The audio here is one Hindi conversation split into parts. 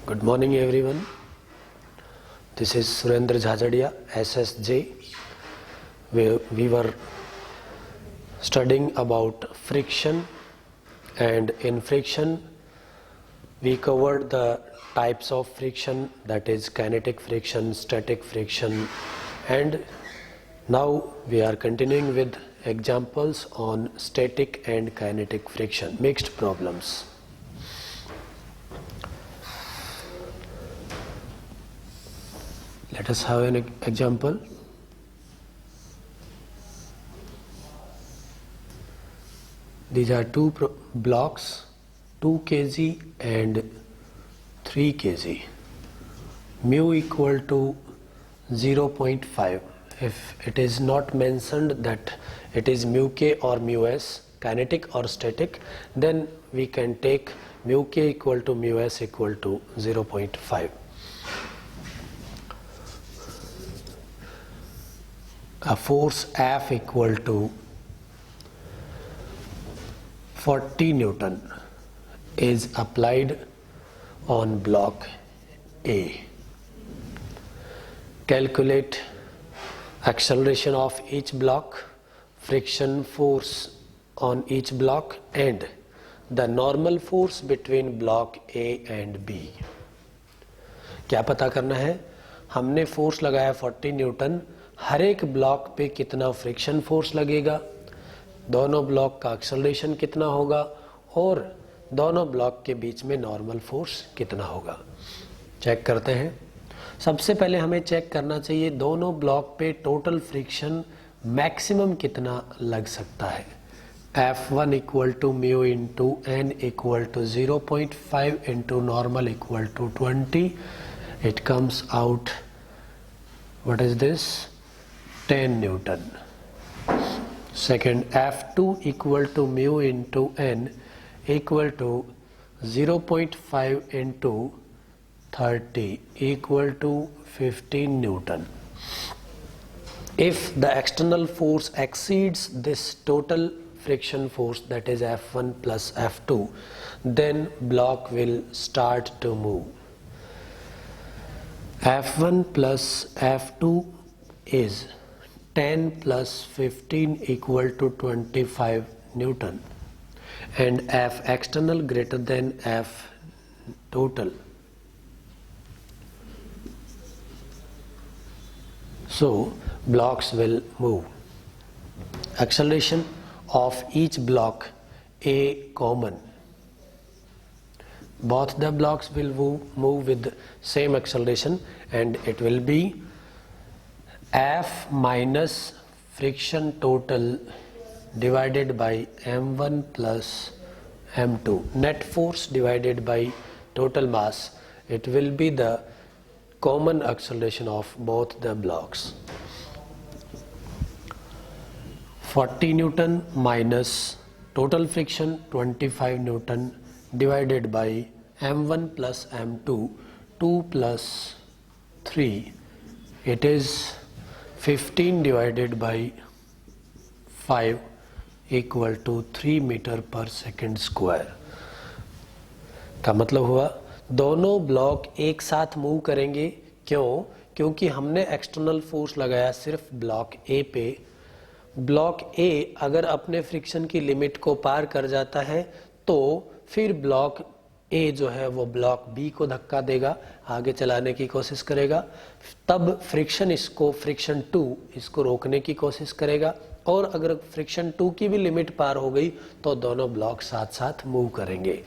Good morning everyone. This is Surendra Jhajadia, SSJ. We were studying about friction, and in friction we covered the types of friction, that is kinetic friction, static friction, and now we are continuing with examples on static and kinetic friction, mixed problems. Let us have an example. These are two blocks, 2 kg and 3 kg. Mu equal to 0.5. If it is not mentioned that it is mu k or mu s, kinetic or static, then we can take mu k equal to mu s equal to 0.5. A force F equal to 40 Newton is applied on block A. Calculate acceleration of each block, friction force on each block, and the normal force between block A and B. क्या पता करना है? हमने फोर्स लगाया 40 न्यूटन, हर एक ब्लॉक पे कितना फ्रिक्शन फोर्स लगेगा, दोनों ब्लॉक का एक्सेलरेशन कितना होगा और दोनों ब्लॉक के बीच में नॉर्मल फोर्स कितना होगा. चेक करते हैं. सबसे पहले हमें चेक करना चाहिए दोनों ब्लॉक पे टोटल फ्रिक्शन मैक्सिमम कितना लग सकता है. F1 equal to mu into N equal to 0.5 into normal equal to 20. It comes out, what is this, 10 Newton. Second, F2 equal to mu into n equal to 0.5 into 30 equal to 15 Newton. If the external force exceeds this total friction force, that is F1 plus F2, then block will start to move. F1 plus F2 is 10 plus 15 equal to 25 Newton, and F external greater than F total. So blocks will move. Acceleration of each block A common. Both the blocks will move with same acceleration, and it will be F minus friction total divided by m1 plus m2, net force divided by total mass. It will be the common acceleration of both the blocks. 40 Newton minus total friction 25 Newton divided by m1 plus m2, 2 plus 3, it is 15 divided by 5 equal to 3 meter per second square. का मतलब हुआ दोनों ब्लॉक एक साथ मूव करेंगे. क्यों? क्योंकि हमने एक्सटर्नल फोर्स लगाया सिर्फ ब्लॉक ए पे. ब्लॉक ए अगर अपने फ्रिक्शन की लिमिट को पार कर जाता है तो फिर ब्लॉक ए जो है वो ब्लॉक बी को धक्का देगा, आगे चलाने की कोशिश करेगा. तब फ्रिक्शन फ्रिक्शन 2 इसको रोकने की कोशिश करेगा, और अगर फ्रिक्शन 2 की भी लिमिट पार हो गई तो दोनों ब्लॉक साथ साथ मूव करेंगे.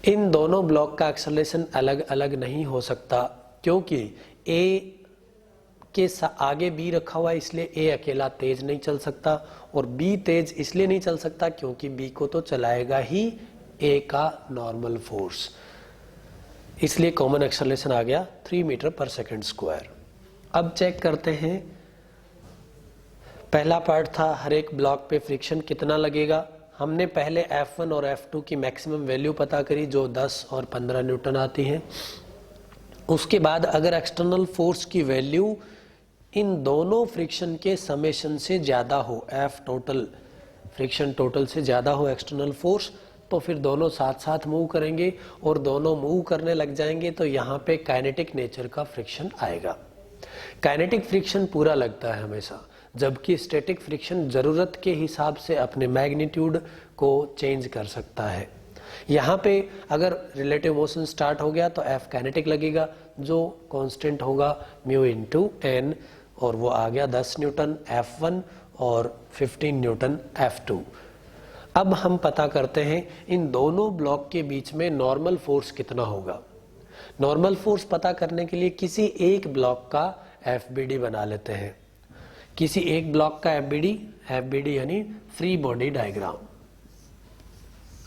इन दोनों ब्लॉक का एक्सेलरेशन अलग अलग नहीं हो सकता, क्योंकि ए के आगे बी रखा हुआ है, इसलिए ए अकेला तेज नहीं चल सकता, और बी तेज इसलिए नहीं चल सकता क्योंकि बी को तो चलाएगा ही ए का नॉर्मल फोर्स. इसलिए कॉमन एक्सेलरेशन आ गया 3 मीटर पर सेकंड स्क्वायर. अब चेक करते हैं. पहला पार्ट था हर एक ब्लॉक पे फ्रिक्शन कितना लगेगा. हमने पहले F1 और F2 की मैक्सिमम वैल्यू पता करी जो 10 और 15 न्यूटन आती है. उसके बाद अगर एक्सटर्नल फोर्स की वैल्यू इन दोनों फ्रिक्शन के समेशन से ज्यादा हो, F टोटल फ्रिक्शन टोटल से ज्यादा हो एक्सटर्नल फोर्स, तो फिर दोनों साथ साथ मूव करेंगे और दोनों मूव करने लग जाएंगे तो यहाँ पे काइनेटिक नेचर का फ्रिक्शन आएगा। काइनेटिक फ्रिक्शन पूरा लगता है हमेशा, जबकि स्टैटिक फ्रिक्शन जरूरत के हिसाब से अपने मैग्नीट्यूड को चेंज कर सकता है। यहाँ पे अगर रिलेटिव मोशन स्टार्ट हो गया तो F काइनेटिक लगेगा, जो कांस्टेंट होगा म्यू इंटू एन, और वो आ गया 10 न्यूटन F1 और 15 न्यूटन F2। अब हम पता करते हैं इन दोनों ब्लॉक के बीच में नॉर्मल फोर्स कितना होगा। नॉर्मल फोर्स पता करने के लिए किसी एक ब्लॉक का FBD बना लेते हैं। किसी एक ब्लॉक का FBD यानी फ्री बॉडी डायग्राम।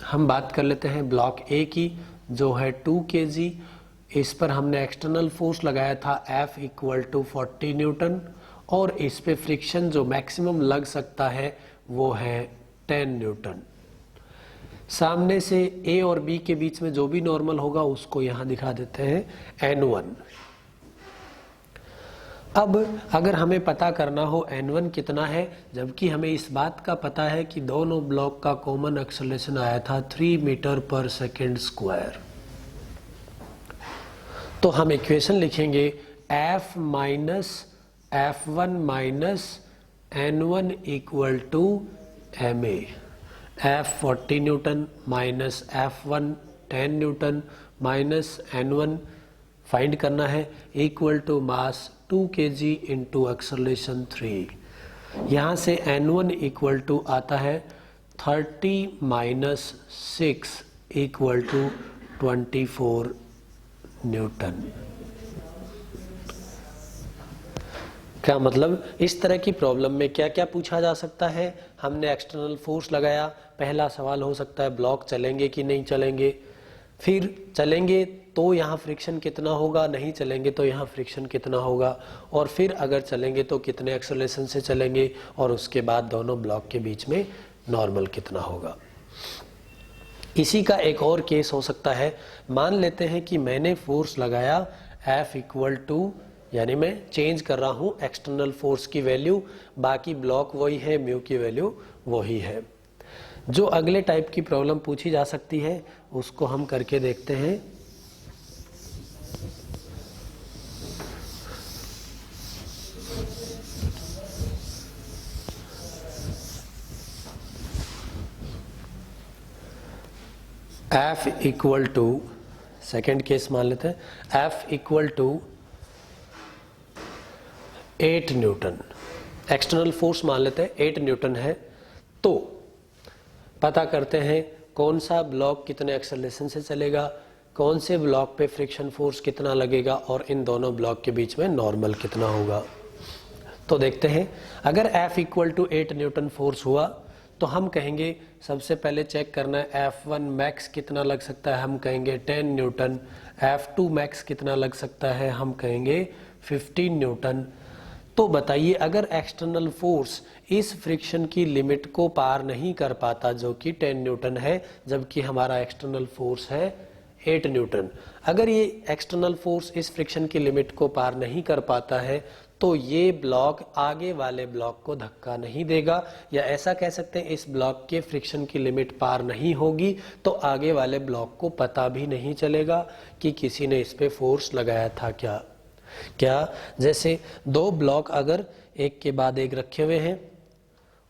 हम बात कर लेते हैं ब्लॉक ए की, जो है 2 kg। इस पर हमने एक्सटर्नल फोर्स लगाया था F इक्वल टू 40 न्यूटन, और इस पे फ्रिक्शन जो मैक्सिमम लग सकता है वो है 10 न्यूटन। सामने से ए और बी के बीच में जो भी नॉर्मल होगा उसको यहां दिखा देते हैं N1। अब अगर हमें पता करना हो N1 कितना है, जबकि हमें इस बात का पता है कि दोनों ब्लॉक का कॉमन एक्सेलरेशन आया था 3 मीटर पर सेकेंड स्क्वायर, तो हम इक्वेशन लिखेंगे F minus F1 minus N1 equal to MA। F 40 newton minus F1 10 newton minus N1 find करना है, equal to mass 2 kg into acceleration 3। यहाँ से N1 इक्वल टू आता है 30 माइनस 6 इक्वल टू 24 न्यूटन। क्या मतलब, इस तरह की प्रॉब्लम में क्या क्या पूछा जा सकता है। हमने एक्सटर्नल फोर्स लगाया, पहला सवाल हो सकता है ब्लॉक चलेंगे कि नहीं चलेंगे, फिर चलेंगे तो यहाँ फ्रिक्शन कितना होगा, नहीं चलेंगे तो यहाँ फ्रिक्शन कितना होगा, और फिर अगर चलेंगे तो कितने एक्सेलरेशन से चलेंगे, और उसके बाद दोनों ब्लॉक के बीच में नॉर्मल कितना होगा। इसी का एक और केस हो सकता है, मान लेते हैं कि मैंने फोर्स लगाया F इक्वल टू, यानी मैं चेंज कर रहा हूं एक्सटर्नल फोर्स की वैल्यू, बाकी ब्लॉक वही है, म्यू की वैल्यू वही है। जो अगले टाइप की प्रॉब्लम पूछी जा सकती है उसको हम करके देखते हैं। F equal to, second case मान लेते हैं, F equal to 8 newton, external force मान लेते हैं 8 न्यूटन है। तो पता करते हैं कौन सा ब्लॉक कितने एक्सेलरेशन से चलेगा, कौन से ब्लॉक पे फ्रिक्शन फोर्स कितना लगेगा, और इन दोनों ब्लॉक के बीच में नॉर्मल कितना होगा। तो देखते हैं, अगर F equal to 8 newton force हुआ तो हम कहेंगे सबसे पहले चेक करना है F1 मैक्स कितना लग सकता है, हम कहेंगे 10 न्यूटन। F2 मैक्स कितना लग सकता है, हम कहेंगे 15 न्यूटन। तो बताइए, अगर एक्सटर्नल फोर्स इस फ्रिक्शन की लिमिट को पार नहीं कर पाता जो कि 10 न्यूटन है, जबकि हमारा एक्सटर्नल फोर्स है 8 न्यूटन, अगर ये एक्सटर्नल फोर्स इस फ्रिक्शन की लिमिट को पार नहीं कर पाता है तो ये ब्लॉक आगे वाले ब्लॉक को धक्का नहीं देगा, या ऐसा कह सकते हैं इस ब्लॉक के फ्रिक्शन की लिमिट पार नहीं होगी तो आगे वाले ब्लॉक को पता भी नहीं चलेगा कि किसी ने इस पे फोर्स लगाया था क्या। जैसे दो ब्लॉक अगर एक के बाद एक रखे हुए हैं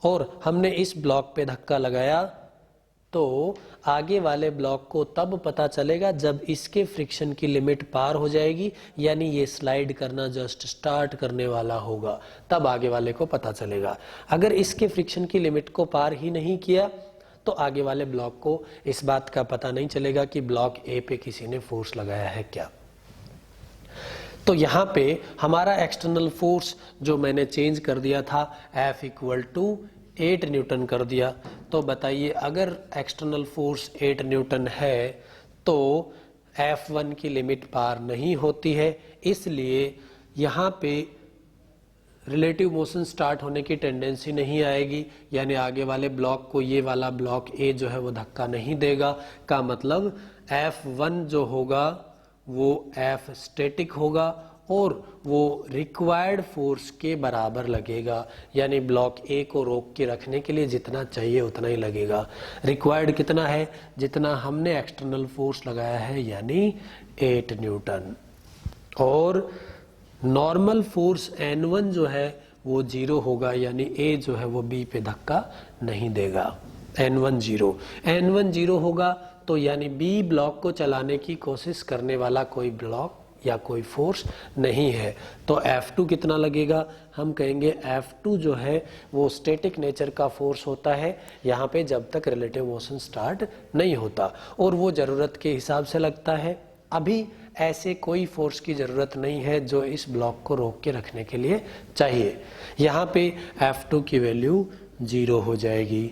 और हमने इस ब्लॉक पे धक्का लगाया तो आगे वाले ब्लॉक को तब पता चलेगा जब इसके फ्रिक्शन की लिमिट पार हो जाएगी, यानी ये स्लाइड करना जस्ट स्टार्ट करने वाला होगा, तब आगे वाले को पता चलेगा। अगर इसके फ्रिक्शन की लिमिट को पार ही नहीं किया तो आगे वाले ब्लॉक को इस बात का पता नहीं चलेगा कि ब्लॉक ए पे किसी ने फोर्स लगाया है क्या। तो यहाँ पे हमारा एक्सटर्नल फोर्स जो मैंने चेंज कर दिया था F इक्वल टू 8 न्यूटन कर दिया। तो बताइए, अगर एक्सटर्नल फोर्स 8 न्यूटन है तो F1 की लिमिट पार नहीं होती है, इसलिए यहाँ पे रिलेटिव मोशन स्टार्ट होने की टेंडेंसी नहीं आएगी, यानी आगे वाले ब्लॉक को ये वाला ब्लॉक ए जो है वो धक्का नहीं देगा। का मतलब F1 जो होगा वो F स्टैटिक होगा और वो रिक्वायर्ड फोर्स के बराबर लगेगा, यानी ब्लॉक ए को रोक के रखने के लिए जितना चाहिए उतना ही लगेगा। रिक्वायर्ड कितना है? जितना हमने एक्सटर्नल फोर्स लगाया है, यानी 8 न्यूटन। और नॉर्मल फोर्स N1 जो है वो 0 होगा, यानी A जो है वो B पे धक्का नहीं देगा। N1 0 होगा तो यानी B ब्लॉक को चलाने की कोशिश करने वाला कोई ब्लॉक या कोई फोर्स नहीं है। तो F2 कितना लगेगा? हम कहेंगे F2 जो है वो स्टैटिक नेचर का फोर्स होता है यहाँ पे जब तक रिलेटिव मोशन स्टार्ट नहीं होता, और वो ज़रूरत के हिसाब से लगता है। अभी ऐसे कोई फोर्स की ज़रूरत नहीं है जो इस ब्लॉक को रोक के रखने के लिए चाहिए। यहाँ पे F2 की वैल्यू 0 हो जाएगी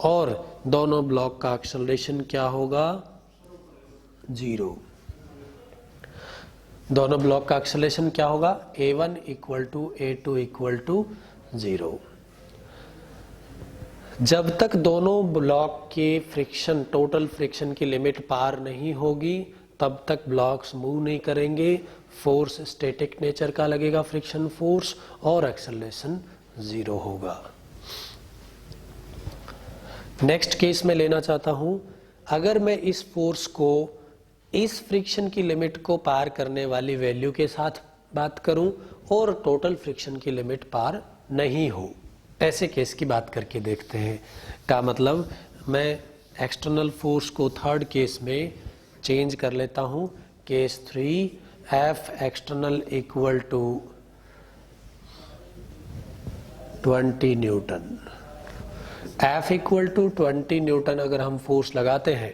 और दोनों ब्लॉक का एक्सेलरेशन क्या होगा? 0। दोनों ब्लॉक का एक्सेलरेशन क्या होगा? A1 equal to A2 equal to 0। जब तक दोनों ब्लॉक के फ्रिक्शन, टोटल फ्रिक्शन की लिमिट पार नहीं होगी तब तक ब्लॉक्स मूव नहीं करेंगे। फोर्स स्टैटिक नेचर का लगेगा, फ्रिक्शन फोर्स, और एक्सेलरेशन 0 होगा। नेक्स्ट केस में लेना चाहता हूं, अगर मैं इस फोर्स को इस फ्रिक्शन की लिमिट को पार करने वाली वैल्यू के साथ बात करूं और टोटल फ्रिक्शन की लिमिट पार नहीं हो, ऐसे केस की बात करके देखते हैं। का मतलब मैं एक्सटर्नल फोर्स को थर्ड केस में चेंज कर लेता हूं। Case 3, F external equal to 20 newton. F equal to 20 newton अगर हम फोर्स लगाते हैं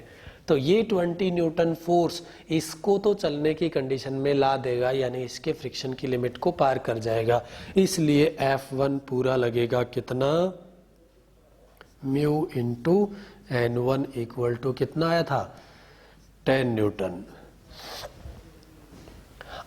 तो ये 20 न्यूटन फोर्स इसको तो चलने की कंडीशन में ला देगा, यानी इसके फ्रिक्शन की लिमिट को पार कर जाएगा। इसलिए F1 पूरा लगेगा कितना? Mu into N1 equal to कितना आया था? 10 न्यूटन।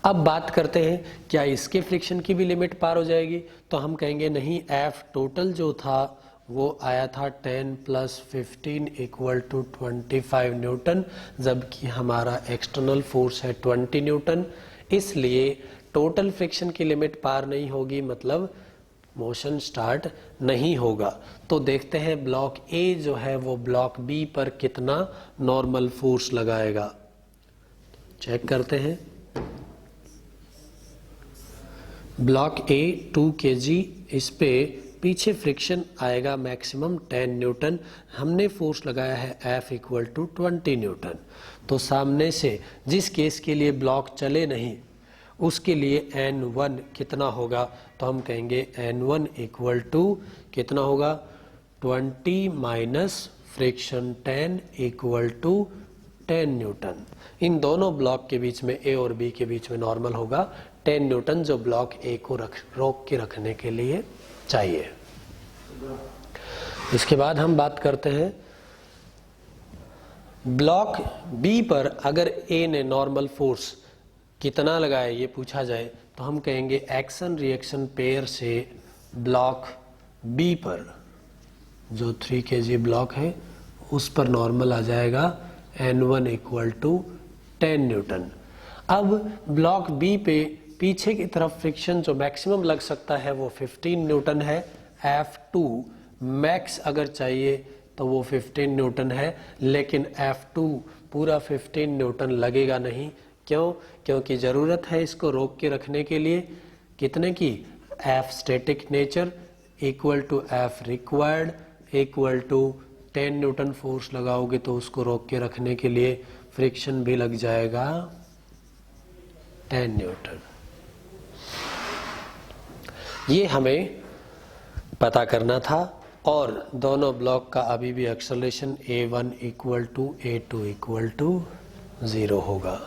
अब बात करते हैं क्या इसके फ्रिक्शन की भी लिमिट पार हो जाएगी? तो हम कहेंगे नहीं, F टोटल जो था वो आया था 10 प्लस 15 इक्वल टू 25 न्यूटन, जबकि हमारा एक्सटर्नल फोर्स है 20 न्यूटन। इसलिए टोटल फ्रिक्शन की लिमिट पार नहीं होगी, मतलब मोशन स्टार्ट नहीं होगा। तो देखते हैं ब्लॉक ए जो है वो ब्लॉक बी पर कितना नॉर्मल फोर्स लगाएगा। चेक करते हैं। ब्लॉक ए 2 kg, इस पे पीछे फ्रिक्शन आएगा मैक्सिमम 10 न्यूटन। हमने फोर्स लगाया है F इक्वल टू 20 न्यूटन। तो सामने से जिस केस के लिए ब्लॉक चले नहीं उसके लिए N1 कितना होगा? तो हम कहेंगे N1 इक्वल टू कितना होगा? 20 minus friction 10 equal to 10 newton. इन दोनों ब्लॉक के बीच में, A और B के बीच में नॉर्मल होगा 10 न्यूटन, जो ब्लॉक A को रोक के रखने के लिए चाहिए। इसके बाद हम बात करते हैं ब्लॉक B पर अगर A ने नॉर्मल फोर्स कितना लगाया ये पूछा जाए तो हम कहेंगे एक्शन रिएक्शन पेयर से ब्लॉक B पर जो 3 kg ब्लॉक है उस पर नॉर्मल आ जाएगा N1 इक्वल टू 10 न्यूटन। अब ब्लॉक B पे पीछे की तरफ फ्रिक्शन जो मैक्सिमम लग सकता है वो 15 न्यूटन है। F2 मैक्स अगर चाहिए तो वो 15 न्यूटन है, लेकिन F2 पूरा 15 न्यूटन लगेगा नहीं। क्यों? क्योंकि ज़रूरत है इसको रोक के रखने के लिए कितने की? F static nature equal to F required equal to 10 newton force लगाओगे तो उसको रोक के रखने के लिए फ्रिक्शन भी लग जाएगा 10 न्यूटन। ये हमें पता करना था। और दोनों ब्लॉक का अभी भी acceleration A1 equal to A2 equal to 0 होगा।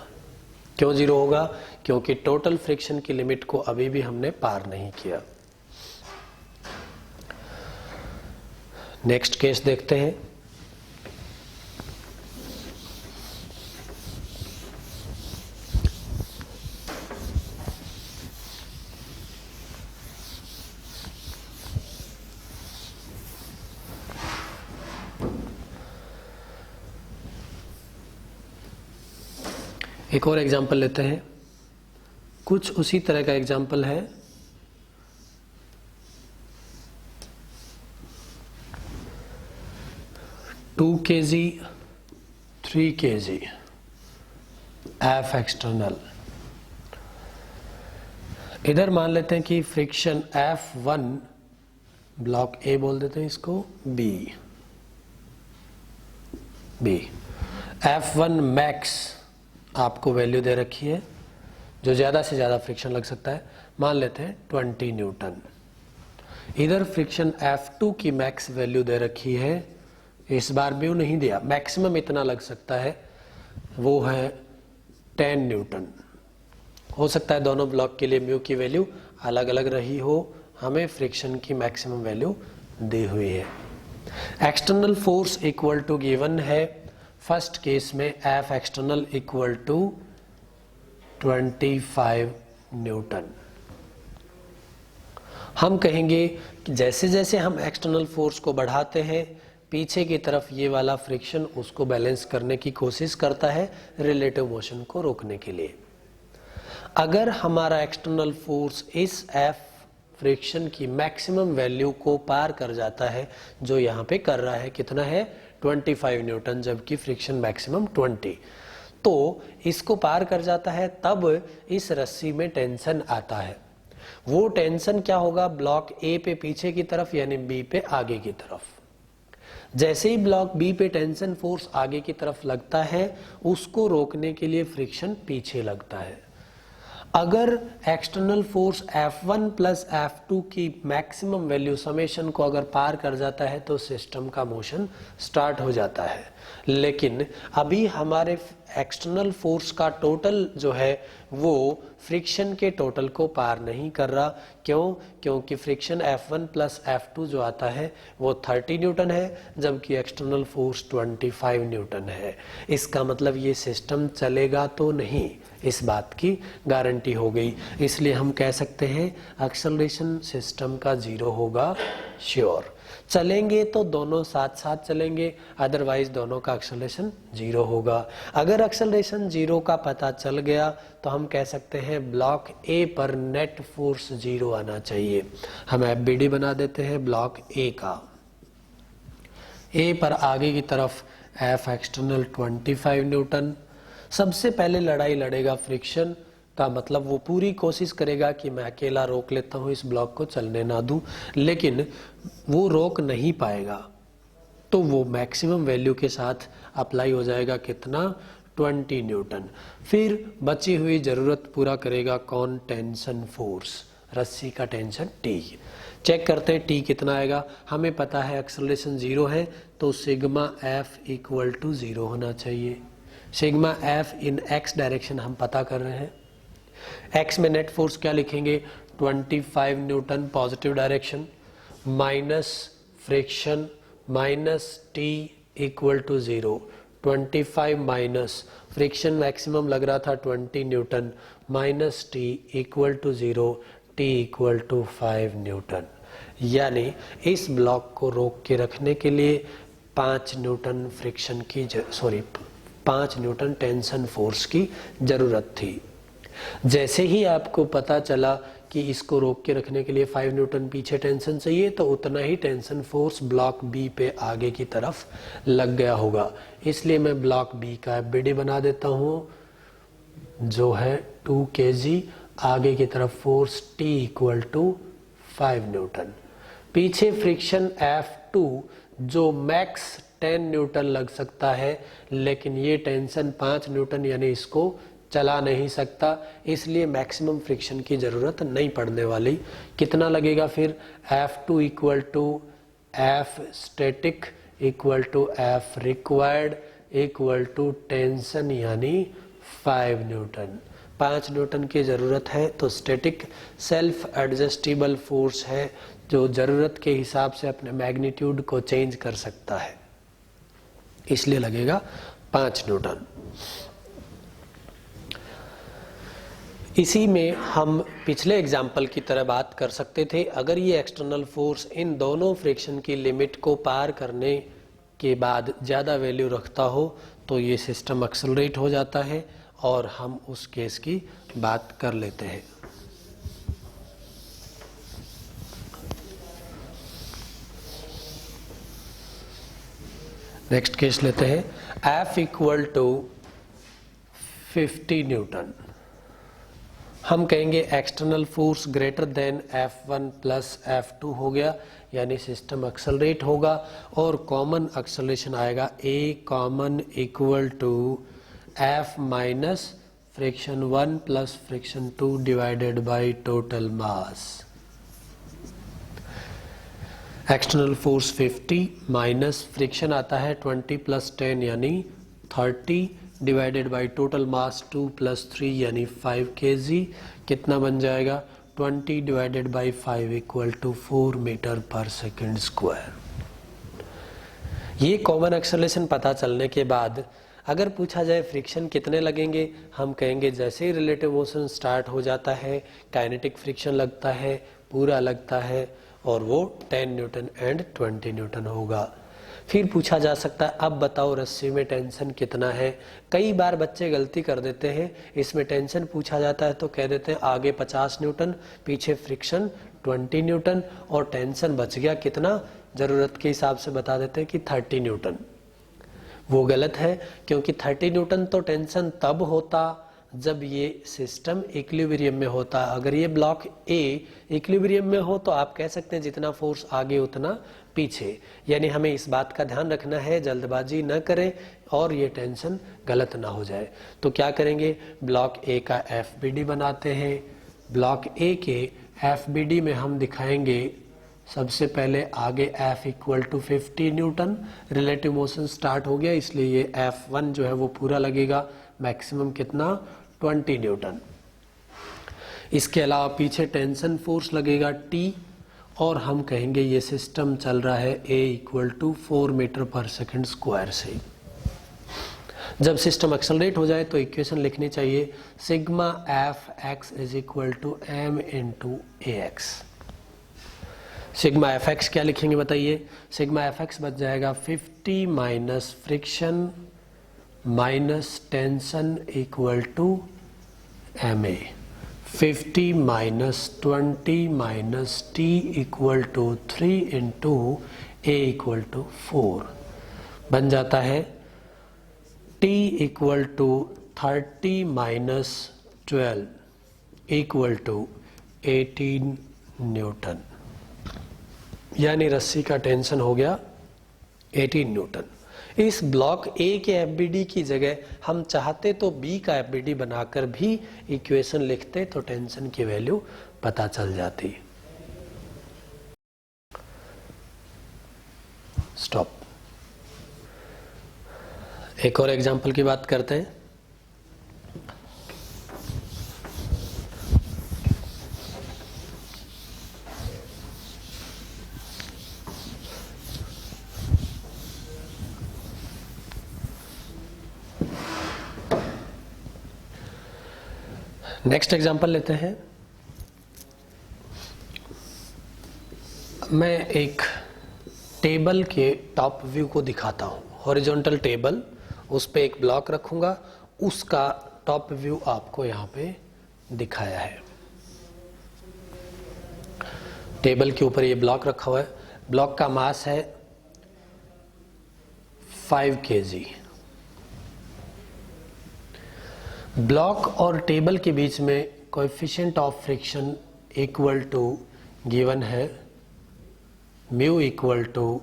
क्यों 0 होगा? क्योंकि टोटल फ्रिक्शन की लिमिट को अभी भी हमने पार नहीं किया। नेक्स्ट केस देखते हैं। एक और एग्जांपल लेते हैं। कुछ उसी तरह का एग्जाम्पल है। Two kg 3 kg F external. इधर मान लेते हैं कि फ्रिक्शन F1 ब्लॉक ए बोल देते हैं इसको, बी F1 मैक्स आपको वैल्यू दे रखी है, जो ज्यादा से ज्यादा फ्रिक्शन लग सकता है, मान लेते हैं 20 न्यूटन। इधर फ्रिक्शन F2 की मैक्स वैल्यू दे रखी है, इस बार म्यू नहीं दिया, मैक्सिमम इतना लग सकता है, वो है 10 न्यूटन। हो सकता है दोनों ब्लॉक के लिए म्यू की वैल्यू अलग अलग रही हो, हमें फ्रिक्शन की मैक्सिमम वैल्यू दी हुई है। External force equal to given है, फर्स्ट केस में F external equal to 25 newton. हम कहेंगे कि जैसे जैसे हम एक्सटर्नल फोर्स को बढ़ाते हैं, पीछे की तरफ ये वाला फ्रिक्शन उसको बैलेंस करने की कोशिश करता है रिलेटिव मोशन को रोकने के लिए। अगर हमारा एक्सटर्नल फोर्स इस F फ्रिक्शन की मैक्सिमम वैल्यू को पार कर जाता है, जो यहाँ पे कर रहा है, कितना है 25 न्यूटन, जबकि फ्रिक्शन मैक्सिमम 20, तो इसको पार कर जाता है, तब इस रस्सी में टेंशन आता है। वो टेंशन क्या होगा, ब्लॉक ए पे पीछे की तरफ यानी बी पे आगे की तरफ। जैसे ही ब्लॉक बी पे टेंशन फोर्स आगे की तरफ लगता है, उसको रोकने के लिए फ्रिक्शन पीछे लगता है। अगर external force F1 plus F2 की मैक्सिमम वैल्यू समेशन को अगर पार कर जाता है, तो सिस्टम का मोशन स्टार्ट हो जाता है। लेकिन अभी हमारे एक्सटर्नल फोर्स का टोटल जो है वो फ्रिक्शन के टोटल को पार नहीं कर रहा। क्यों? क्योंकि फ्रिक्शन F1 प्लस F2 जो आता है वो 30 न्यूटन है, जबकि एक्सटर्नल फोर्स 25 न्यूटन है। इसका मतलब ये सिस्टम चलेगा तो नहीं, इस बात की गारंटी हो गई। इसलिए हम कह सकते हैं एक्सेलरेशन सिस्टम का जीरो होगा श्योर। चलेंगे तो दोनों साथ साथ चलेंगे, अदरवाइज दोनों का एक्सेलरेशन जीरो होगा। अगर एक्सेलरेशन जीरो का पता चल गया तो हम कह सकते हैं ब्लॉक ए पर नेट फोर्स जीरो आना चाहिए। हम FBD बना देते हैं ब्लॉक ए का। ए पर आगे की तरफ F एक्सटर्नल 25 न्यूटन। सबसे पहले लड़ाई लड़ेगा फ्रिक्शन का, मतलब वो पूरी कोशिश करेगा कि मैं अकेला रोक लेता हूं, इस ब्लॉक को चलने ना दूं, लेकिन वो रोक नहीं पाएगा, तो वो मैक्सिमम वैल्यू के साथ अप्लाई हो जाएगा, कितना 20 न्यूटन। फिर बची हुई जरूरत पूरा करेगा कौन, टेंशन फोर्स, रस्सी का टेंशन T। चेक करते हैं T कितना आएगा। हमें पता है एक्सेलरेशन जीरो है, तो sigma F equal to zero होना चाहिए। Sigma F in x direction हम पता कर रहे हैं। x में नेट फोर्स क्या लिखेंगे, 25 newton positive direction, minus friction minus T equal to zero. 25 minus friction maximum लग रहा था 20 newton, minus T equal to zero, T equal to 5 newton. यानी इस ब्लॉक को रोक के रखने के लिए 5 न्यूटन फ्रिक्शन की 5 न्यूटन टेंशन फोर्स की जरूरत थी। जैसे ही आपको पता चला कि इसको रोक के रखने के लिए 5 न्यूटन पीछे टेंशन चाहिए, तो उतना ही टेंशन फोर्स ब्लॉक बी पे आगे की तरफ लग गया होगा। इसलिए मैं ब्लॉक बी का FBD बना देता हूं, जो है 2 kg, आगे की तरफ force T equal to 5 newton. पीछे फ्रिक्शन F2 जो मैक्स 10 न्यूटन लग सकता है, लेकिन ये टेंशन 5 न्यूटन यानी इसको चला नहीं सकता, इसलिए मैक्सिमम फ्रिक्शन की जरूरत नहीं पड़ने वाली। कितना लगेगा फिर, F2 equal to F static equal to F required equal to tension यानी 5 न्यूटन। 5 न्यूटन की जरूरत है, तो स्टैटिक सेल्फ एडजस्टेबल फोर्स है, जो जरूरत के हिसाब से अपने मैग्नीट्यूड को चेंज कर सकता है, इसलिए लगेगा 5 न्यूटन। इसी में हम पिछले एग्जाम्पल की तरह बात कर सकते थे। अगर ये एक्सटर्नल फोर्स इन दोनों फ्रिक्शन की लिमिट को पार करने के बाद ज़्यादा वैल्यू रखता हो, तो ये सिस्टम एक्सेलरेट हो जाता है और हम उस केस की बात कर लेते हैं। नेक्स्ट केस लेते हैं, F इक्वल टू 50 न्यूटन। हम कहेंगे external force greater than F1 plus F2 हो गया, यानी सिस्टम एक्सेलरेट होगा और कॉमन एक्सेलरेशन आएगा A common equal to F minus friction 1 plus friction 2 divided by total mass. External force 50 minus friction आता है 20 प्लस 10 यानी 30 divided by total mass 2 plus 3 यानी 5 kg। कितना बन जाएगा? 20 divided by 5 equal to 4 metre पर सेकेंड स्क्वायर। ये कॉमन एक्सेलरेशन पता चलने के बाद अगर पूछा जाए फ्रिक्शन कितने लगेंगे, हम कहेंगे जैसे ही रिलेटिव मोशन स्टार्ट हो जाता है काइनेटिक फ्रिक्शन लगता है, पूरा लगता है और वो 10 न्यूटन एंड 20 न्यूटन होगा। फिर पूछा जा सकता है अब बताओ रस्सी में टेंशन कितना है। कई बार बच्चे गलती कर देते हैं, इसमें टेंशन पूछा जाता है तो कह देते हैं आगे 50 न्यूटन, पीछे फ्रिक्शन 20 न्यूटन और टेंशन बच गया कितना, जरूरत के हिसाब से बता देते हैं कि 30 न्यूटन। वो गलत है, क्योंकि 30 न्यूटन तो टेंशन तब होता जब ये सिस्टम इक्विलिब्रियम में होता। अगर ये ब्लॉक ए इक्विलिब्रियम में हो तो आप कह सकते हैं जितना फोर्स आगे उतना पीछे, यानी हमें इस बात का ध्यान रखना है, जल्दबाजी न करें और ये टेंशन गलत ना हो जाए। तो क्या करेंगे, ब्लॉक ए का एफबीडी बनाते हैं। ब्लॉक ए के एफबीडी में हम दिखाएंगे सबसे पहले आगे F equal to 50 newton, relative motion start हो गया इसलिए ये F1 जो है वो पूरा लगेगा, मैक्सिमम कितना 20 न्यूटन। इसके अलावा पीछे टेंशन फोर्स लगेगा T और हम कहेंगे ये सिस्टम चल रहा है A इक्वल टू 4 मीटर पर सेकेंड स्क्वायर से। जब सिस्टम एक्सेलरेट हो जाए तो इक्वेशन लिखनी चाहिए sigma F X is equal to M into A X. Sigma F X क्या लिखेंगे बताइए, सिग्मा एफ एक्स बच जाएगा 50 minus friction minus tension equal to M A. 50 minus 20 minus T equal to 3 into A equal to 4 बन जाता है T equal to 30 minus 12 equal to 18 newton, यानी रस्सी का टेंशन हो गया 18 न्यूटन। इस ब्लॉक ए के एफबीडी की जगह हम चाहते तो बी का एफबीडी बनाकर भी इक्वेशन लिखते तो टेंशन की वैल्यू पता चल जाती। स्टॉप। एक और एग्जांपल की बात करते हैं। नेक्स्ट एग्जांपल लेते हैं। मैं एक टेबल के टॉप व्यू को दिखाता हूं, हॉरिजॉन्टल टेबल, उस पे एक ब्लॉक रखूंगा, उसका टॉप व्यू आपको यहां पे दिखाया है। टेबल के ऊपर ये ब्लॉक रखा हुआ है, ब्लॉक का मास है 5 kg। ब्लॉक और टेबल के बीच में coefficient of friction equal to given है म्यू इक्वल टू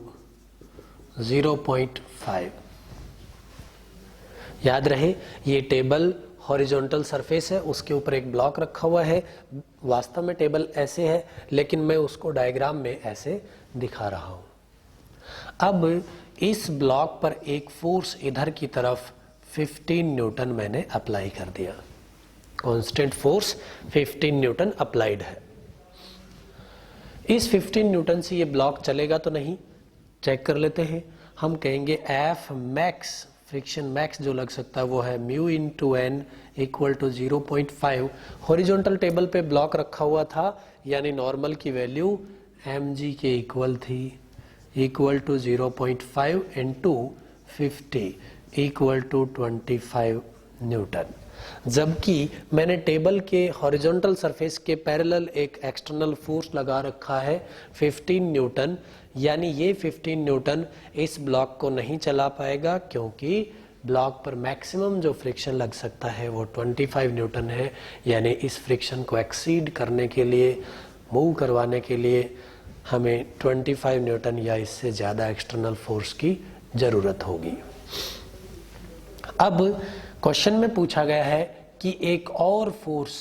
0.5। याद रहे ये टेबल हॉरिजॉन्टल सरफेस है, उसके ऊपर एक ब्लॉक रखा हुआ है। वास्तव में टेबल ऐसे है लेकिन मैं उसको डायग्राम में ऐसे दिखा रहा हूं। अब इस ब्लॉक पर एक फोर्स इधर की तरफ 15 न्यूटन मैंने अप्लाई कर दिया। कांस्टेंट फोर्स 15 न्यूटन अप्लाइड है। इस 15 न्यूटन से ये ब्लॉक चलेगा तो नहीं, चेक कर लेते हैं। हम कहेंगे एफ मैक्स, फ्रिक्शन मैक्स जो लग सकता है वो है mu into N equal to 0.5। Horizontal table पे ब्लॉक रखा हुआ था यानी नॉर्मल की वैल्यू mg के इक्वल थी, equal to 0.5 into 50 equal to 25 newton. जबकि मैंने टेबल के हॉरिजॉन्टल सरफेस के पैरेलल एक एक्सटर्नल फोर्स लगा रखा है 15 न्यूटन, यानी ये 15 न्यूटन इस ब्लॉक को नहीं चला पाएगा, क्योंकि ब्लॉक पर मैक्सिमम जो फ्रिक्शन लग सकता है वो 25 न्यूटन है। यानी इस फ्रिक्शन को एक्सीड करने के लिए, मूव करवाने के लिए हमें 25 न्यूटन या इससे ज़्यादा एक्सटर्नल फोर्स की ज़रूरत होगी। अब क्वेश्चन में पूछा गया है कि एक और फोर्स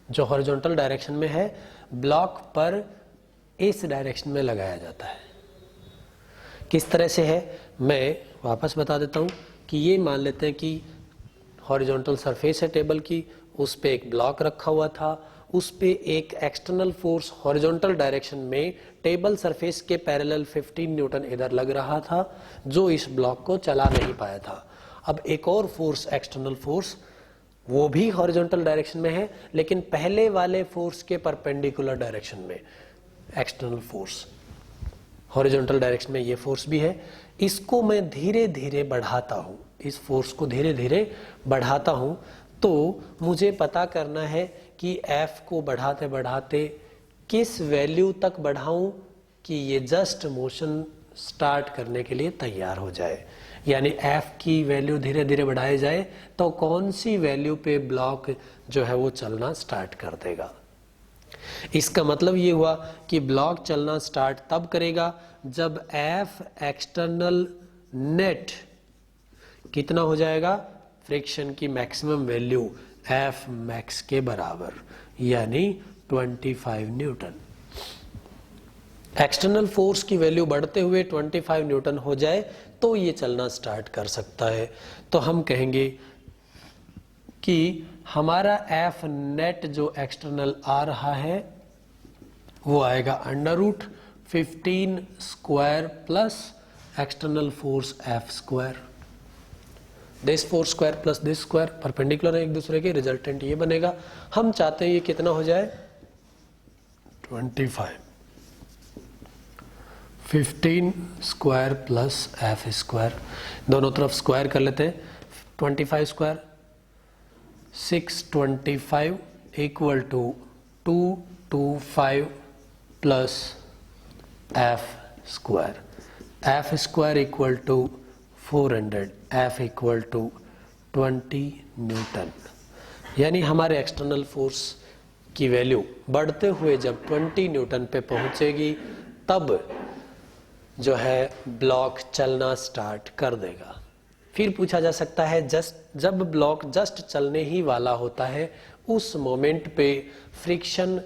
जो हॉरिजॉन्टल डायरेक्शन में है, ब्लॉक पर इस डायरेक्शन में लगाया जाता है। किस तरह से है मैं वापस बता देता हूं कि ये मान लेते हैं कि हॉरिजॉन्टल सरफेस है टेबल की, उस पे एक ब्लॉक रखा हुआ था, उस पे एक एक्सटर्नल फोर्स हॉरिजॉन्टल डायरेक्शन में टेबल सरफेस के पैरेलल 15 न्यूटन इधर लग रहा था, जो इस ब्लॉक को चला नहीं पाया था। अब एक और फोर्स, एक्सटर्नल फोर्स, वो भी हॉरिजॉन्टल डायरेक्शन में है, लेकिन पहले वाले फोर्स के परपेंडिकुलर डायरेक्शन में एक्सटर्नल फोर्स, हॉरिजॉन्टल डायरेक्शन में ये फोर्स भी है। इसको मैं धीरे धीरे बढ़ाता हूं, इस फोर्स को धीरे धीरे बढ़ाता हूं, तो मुझे पता करना है कि F को बढ़ाते बढ़ाते किस वैल्यू तक बढ़ाऊं कि ये जस्ट मोशन स्टार्ट करने के लिए तैयार हो जाए। यानी F की वैल्यू धीरे धीरे बढ़ाई जाए तो कौन सी वैल्यू पे ब्लॉक जो है वो चलना स्टार्ट कर देगा। इसका मतलब ये हुआ कि ब्लॉक चलना स्टार्ट तब करेगा जब F एक्सटर्नल नेट कितना हो जाएगा, फ्रिक्शन की मैक्सिमम वैल्यू F मैक्स के बराबर, यानी 25 न्यूटन। एक्सटर्नल फोर्स की वैल्यू बढ़ते हुए 25 न्यूटन हो जाए तो ये चलना स्टार्ट कर सकता है। तो हम कहेंगे कि हमारा F नेट जो एक्सटर्नल आ रहा है वो आएगा √15 square plus external force F square. This force square plus this square perpendicular है एक दूसरे के, रिजल्टेंट ये बनेगा। हम चाहते हैं ये कितना हो जाए 25, 15 स्क्वायर प्लस F स्क्वायर, दोनों तरफ स्क्वायर कर लेते हैं। 25 square 625 equal to 225 plus F square, F square equal to 400, F equal to 20 newton. यानी हमारे एक्सटर्नल फोर्स की वैल्यू बढ़ते हुए जब 20 न्यूटन पे पहुंचेगी तब जो है ब्लॉक चलना स्टार्ट कर देगा। फिर पूछा जा सकता है जब ब्लॉक जस्ट चलने ही वाला होता है उस मोमेंट पे फ्रिक्शन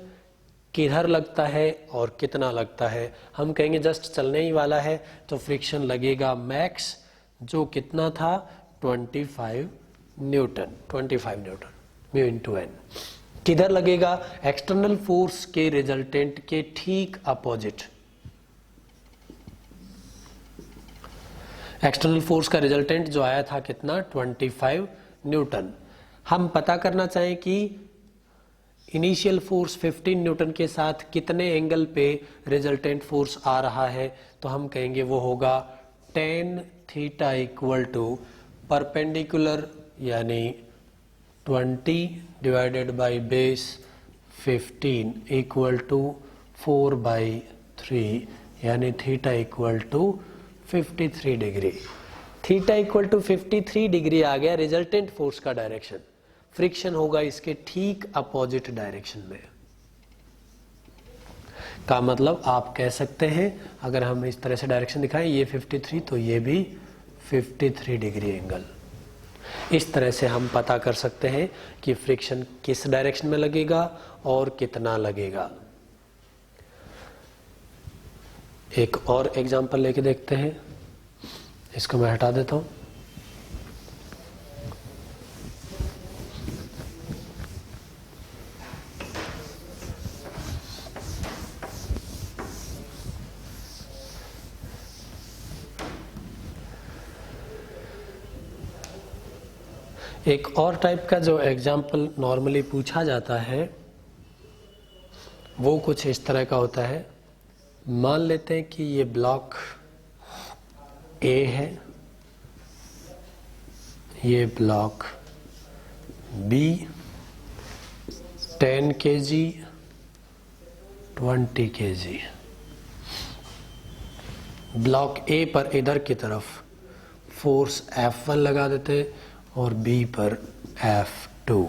किधर लगता है और कितना लगता है। हम कहेंगे जस्ट चलने ही वाला है तो फ्रिक्शन लगेगा मैक्स, जो कितना था 25 newton, 25 newton mu into N. किधर लगेगा, एक्सटर्नल फोर्स के रिजल्टेंट के ठीक अपोजिट। एक्सटर्नल फोर्स का रिजल्टेंट जो आया था कितना 25 न्यूटन। हम पता करना चाहें कि इनिशियल फोर्स 15 न्यूटन के साथ कितने एंगल पे रिजल्टेंट फोर्स आ रहा है, तो हम कहेंगे वो होगा tan theta equal to perpendicular यानी 20 divided by base 15 equal to 4/3 यानी theta equal to 53 degree. Theta equal to 53 degree आ गया रिजल्टेंट फोर्स का डायरेक्शन। फ्रिक्शन होगा इसके ठीक अपोजिट डायरेक्शन में। का मतलब आप कह सकते हैं अगर हम इस तरह से डायरेक्शन दिखाएं ये 53 तो ये भी 53 डिग्री एंगल। इस तरह से हम पता कर सकते हैं कि फ्रिक्शन किस डायरेक्शन में लगेगा और कितना लगेगा। एक और एग्जांपल लेके देखते हैं, इसको मैं हटा देता हूं। एक और टाइप का जो एग्जाम्पल नॉर्मली पूछा जाता है वो कुछ इस तरह का होता है। मान लेते हैं कि ये ब्लॉक ए है, ये block B 10 kg 20 kg। Block A पर इधर की तरफ फोर्स F1 लगा देते और बी पर F2।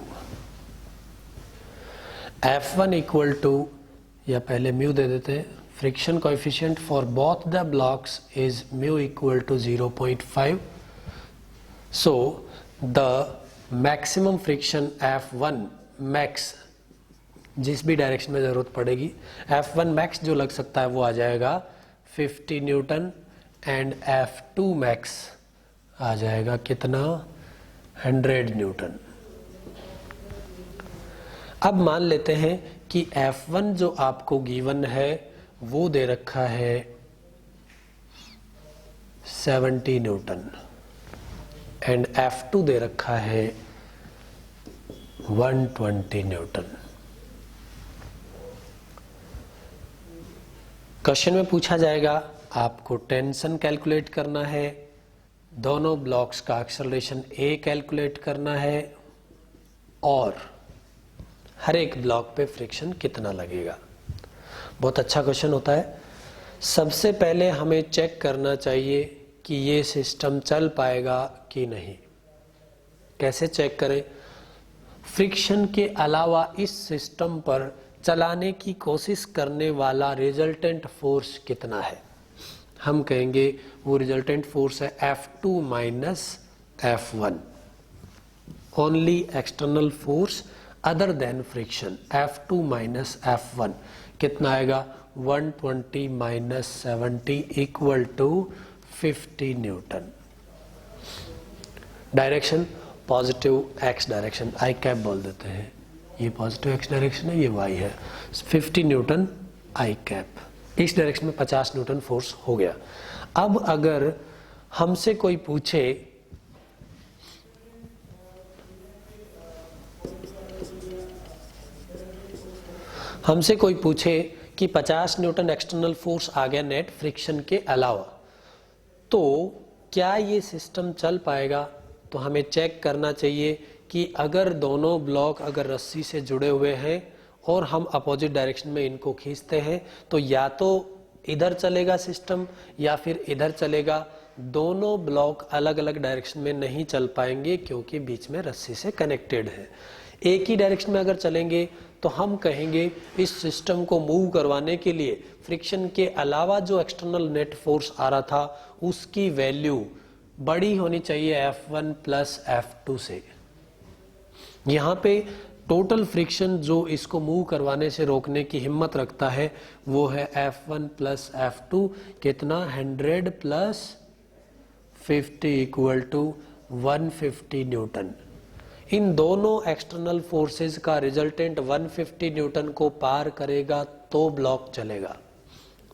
F1 इक्वल टू, या पहले म्यू दे देते, friction coefficient for both the blocks is mu equal to 0.5। So the maximum friction F1 max, जिस भी डायरेक्शन में जरूरत पड़ेगी, F1 मैक्स जो लग सकता है वो आ जाएगा 50 न्यूटन एंड F2 मैक्स आ जाएगा कितना, 100 न्यूटन। अब मान लेते हैं कि F1 जो आपको गिवन है वो दे रखा है 70 न्यूटन एंड F2 दे रखा है 120 न्यूटन। क्वेश्चन में पूछा जाएगा आपको टेंशन कैलकुलेट करना है, दोनों ब्लॉक्स का एक्सेलरेशन ए कैलकुलेट करना है और हर एक ब्लॉक पे फ्रिक्शन कितना लगेगा। बहुत अच्छा क्वेश्चन होता है। सबसे पहले हमें चेक करना चाहिए कि ये सिस्टम चल पाएगा कि नहीं। कैसे चेक करें? फ्रिक्शन के अलावा इस सिस्टम पर चलाने की कोशिश करने वाला रिजल्टेंट फोर्स कितना है। हम कहेंगे वो रिजल्टेंट फोर्स है F2 minus F1, only external force other than friction. F2 minus F1 कितना आएगा, 120 minus 70 equal to 50 newton. Direction positive X direction, I cap बोल देते हैं, ये पॉजिटिव एक्स डायरेक्शन है, ये वाई है। 50 न्यूटन आई कैप, इस डायरेक्शन में 50 न्यूटन फोर्स हो गया। अब अगर हमसे कोई पूछे कि 50 न्यूटन एक्सटर्नल फोर्स आ गया नेट फ्रिक्शन के अलावा, तो क्या ये सिस्टम चल पाएगा? तो हमें चेक करना चाहिए कि अगर दोनों ब्लॉक अगर रस्सी से जुड़े हुए हैं और हम अपोजिट डायरेक्शन में इनको खींचते हैं तो या तो इधर चलेगा सिस्टम या फिर इधर चलेगा। दोनों ब्लॉक अलग अलग डायरेक्शन में नहीं चल पाएंगे क्योंकि बीच में रस्सी से कनेक्टेड है। एक ही डायरेक्शन में अगर चलेंगे तो हम कहेंगे इस सिस्टम को मूव करवाने के लिए फ्रिक्शन के अलावा जो एक्सटर्नल नेट फोर्स आ रहा था उसकी वैल्यू बड़ी होनी चाहिए F1 प्लस F2 से। यहाँ पे टोटल फ्रिक्शन जो इसको मूव करवाने से रोकने की हिम्मत रखता है वो है F1 प्लस F2, कितना, 100 प्लस 50 इक्वल टू 150 न्यूटन। इन दोनों एक्सटर्नल फोर्सेस का रिजल्टेंट 150 न्यूटन को पार करेगा तो ब्लॉक चलेगा,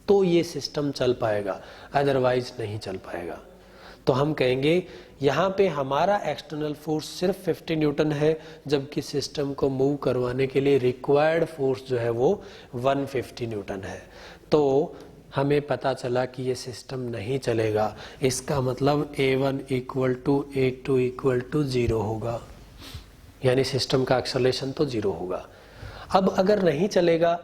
तो ये सिस्टम चल पाएगा, अदरवाइज नहीं चल पाएगा। तो हम कहेंगे यहाँ पे हमारा एक्सटर्नल फोर्स सिर्फ 50 न्यूटन है, जबकि सिस्टम को मूव करवाने के लिए रिक्वायर्ड फोर्स जो है वो 150 न्यूटन है। तो हमें पता चला कि ये सिस्टम नहीं चलेगा। इसका मतलब A1 equal to A2 equal to 0 होगा, यानी सिस्टम का एक्सेलरेशन तो 0 होगा। अब अगर नहीं चलेगा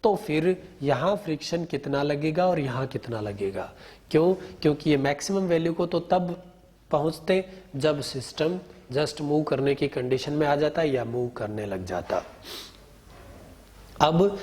तो फिर यहाँ फ्रिक्शन कितना लगेगा और यहाँ कितना लगेगा। क्यों? क्योंकि ये मैक्सिमम वैल्यू को तो तब पहुंचते जब सिस्टम जस्ट मूव करने की कंडीशन में आ जाता या मूव करने लग जाता। अब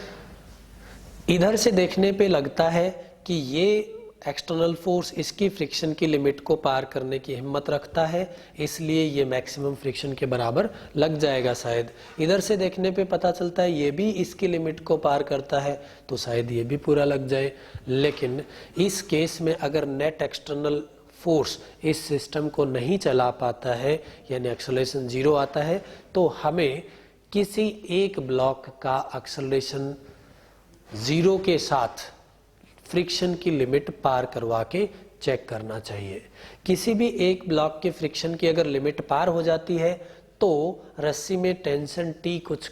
इधर से देखने पे लगता है कि ये एक्सटर्नल फोर्स इसकी फ्रिक्शन की लिमिट को पार करने की हिम्मत रखता है, इसलिए ये मैक्सिमम फ्रिक्शन के बराबर लग जाएगा शायद। इधर से देखने पे पता चलता है ये भी इसकी लिमिट को पार करता है, तो शायद ये भी पूरा लग जाए। लेकिन इस केस में अगर नेट एक्सटर्नल फोर्स इस सिस्टम को नहीं चला पाता है, यानी एक्सेलरेशन 0 आता है, तो हमें किसी एक ब्लॉक का एक्सेलरेशन 0 के साथ फ्रिक्शन की लिमिट पार करवा के चेक करना चाहिए। किसी भी एक ब्लॉक के फ्रिक्शन की अगर लिमिट पार हो जाती है तो रस्सी में टेंशन T कुछ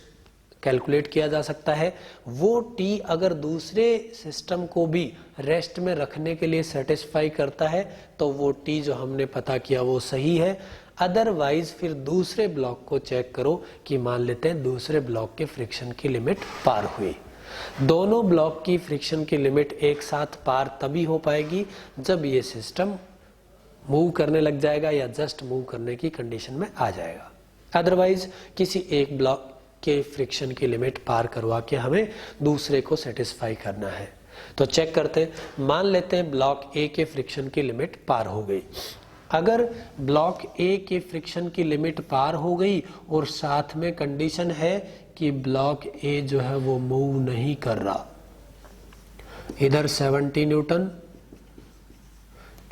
कैलकुलेट किया जा सकता है। वो T अगर दूसरे सिस्टम को भी रेस्ट में रखने के लिए सेटिस्फाई करता है तो वो T जो हमने पता किया वो सही है। अदरवाइज फिर दूसरे ब्लॉक को चेक करो कि मान लेते हैं दूसरे ब्लॉक के फ्रिक्शन की लिमिट पार हुई। दोनों ब्लॉक की फ्रिक्शन की लिमिट एक साथ पार तभी हो पाएगी जब ये सिस्टम मूव करने लग जाएगा या जस्ट मूव करने की कंडीशन में आ जाएगा। अदरवाइज किसी एक ब्लॉक के फ्रिक्शन की लिमिट पार करवा के हमें दूसरे को सेटिस्फाई करना है। तो चेक करते हैं, मान लेते हैं ब्लॉक ए के फ्रिक्शन की लिमिट पार हो गई। अगर ब्लॉक ए के फ्रिक्शन की लिमिट पार हो गई और साथ में कंडीशन है कि ब्लॉक ए जो है वो मूव नहीं कर रहा, इधर 70 न्यूटन,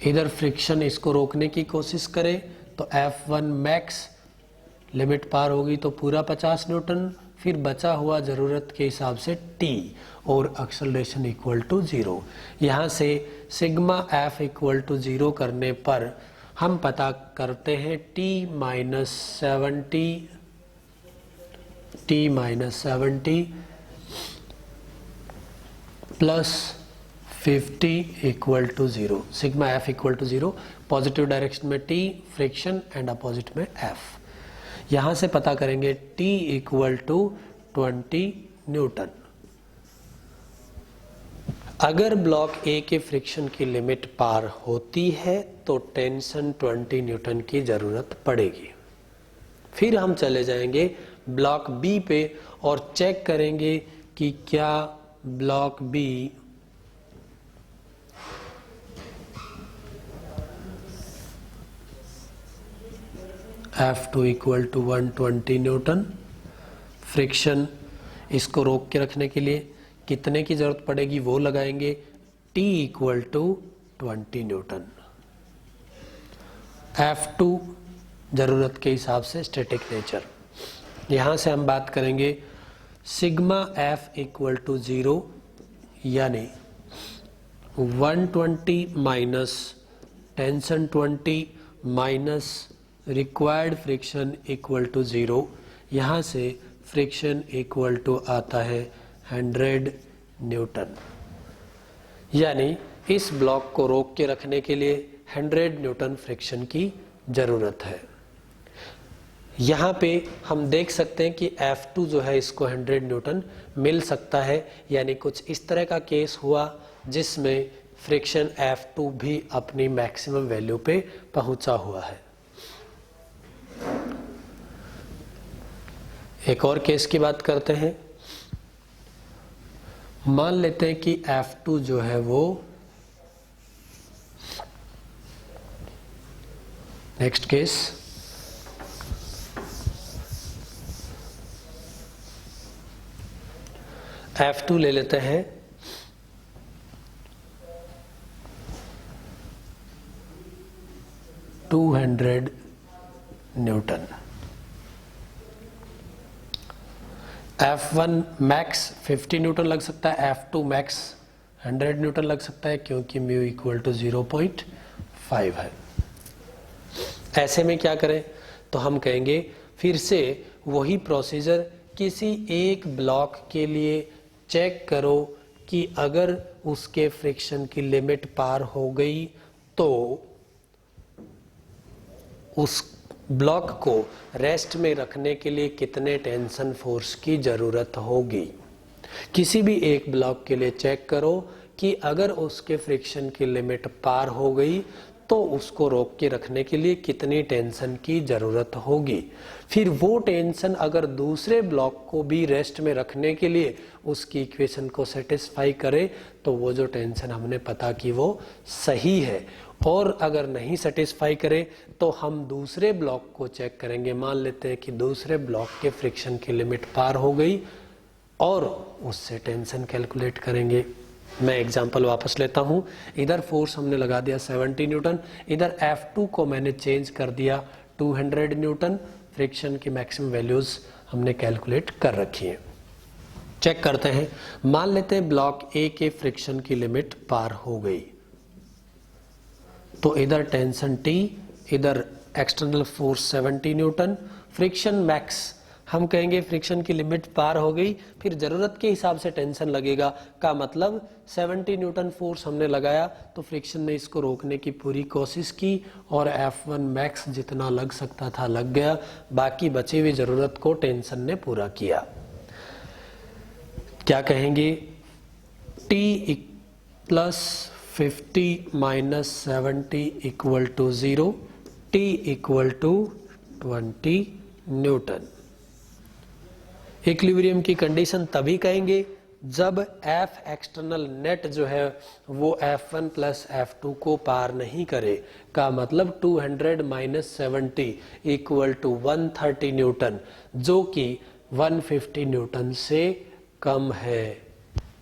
इधर फ्रिक्शन इसको रोकने की कोशिश करे तो F1 मैक्स लिमिट पार होगी तो पूरा 50 न्यूटन, फिर बचा हुआ जरूरत के हिसाब से T और एक्सेलरेशन इक्वल टू 0। यहाँ से सिग्मा F इक्वल टू 0 करने पर हम पता करते हैं T minus 70 plus 50 equal to 0। Sigma F equal to 0, positive direction में T फ्रिक्शन एंड अपोजिट में F। यहां से पता करेंगे T इक्वल टू 20 न्यूटन। अगर ब्लॉक ए के फ्रिक्शन की लिमिट पार होती है तो टेंशन 20 न्यूटन की जरूरत पड़ेगी। फिर हम चले जाएंगे ब्लॉक बी पे और चेक करेंगे कि क्या block B F2 equal to 120 newton. Friction इसको रोक के रखने के लिए कितने की जरूरत पड़ेगी वो लगाएंगे, T equal to 20 Newton. F2 जरूरत के हिसाब से स्टैटिक नेचर। यहां से हम बात करेंगे सिग्मा F इक्वल टू 0 यानी 120 minus tension 20 minus required friction equal to 0। यहाँ से फ्रिक्शन इक्वल टू आता है 100 न्यूटन। यानी इस ब्लॉक को रोक के रखने के लिए 100 न्यूटन फ्रिक्शन की जरूरत है। यहाँ पे हम देख सकते हैं कि F2 जो है इसको 100 न्यूटन मिल सकता है। यानी कुछ इस तरह का केस हुआ जिसमें फ्रिक्शन F2 भी अपनी मैक्सिमम वैल्यू पे पहुंचा हुआ है। एक और केस की बात करते हैं। मान लेते हैं कि F2 जो है वो नेक्स्ट केस F2 ले लेते हैं 200 न्यूटन। F1 मैक्स 50 न्यूटन लग सकता है, F2 मैक्स 100 न्यूटन लग सकता है क्योंकि म्यू इक्वल टू 0.5 है। ऐसे में क्या करें तो हम कहेंगे फिर से वही प्रोसीजर, किसी एक ब्लॉक के लिए चेक करो कि अगर उसके फ्रिक्शन की लिमिट पार हो गई तो उस ब्लॉक को रेस्ट में रखने के लिए कितने टेंशन फोर्स की जरूरत होगी। किसी भी एक ब्लॉक के लिए चेक करो कि अगर उसके फ्रिक्शन की लिमिट पार हो गई तो उसको रोक के रखने के लिए कितनी टेंशन की जरूरत होगी। फिर वो टेंशन अगर दूसरे ब्लॉक को भी रेस्ट में रखने के लिए उसकी इक्वेशन को सेटिस्फाई करे तो वो जो टेंशन हमने पता की वो सही है। और अगर नहीं सेटिस्फाई करे तो हम दूसरे ब्लॉक को चेक करेंगे। मान लेते हैं कि दूसरे ब्लॉक के फ्रिक्शन की लिमिट पार हो गई और उससे टेंशन कैलकुलेट करेंगे। मैं एग्जांपल वापस लेता हूं। इधर फोर्स हमने लगा दिया 70 न्यूटन, इधर F2 को मैंने चेंज कर दिया 200 न्यूटन। फ्रिक्शन की मैक्सिमम वैल्यूज हमने कैलकुलेट कर रखी है। चेक करते हैं। मान लेते हैं ब्लॉक ए के फ्रिक्शन की लिमिट पार हो गई तो इधर टेंशन T, इधर external force 70 Newton, friction max हम कहेंगे फ्रिक्शन की लिमिट पार हो गई, फिर जरूरत के हिसाब से टेंशन लगेगा। का मतलब 70 न्यूटन फोर्स हमने लगाया तो फ्रिक्शन ने इसको रोकने की पूरी कोशिश की और F1 मैक्स जितना लग सकता था लग गया, बाकी बची हुई जरूरत को टेंशन ने पूरा किया। क्या कहेंगे, T plus 50 minus 70 equal to 0, T equal to 20 newton. Equilibrium की कंडीशन तभी कहेंगे जब F एक्सटर्नल नेट जो है वो F1 प्लस F2 को पार नहीं करे। का मतलब 200 माइनस 70 इक्वल टू 130 न्यूटन, जो कि 150 न्यूटन से कम है।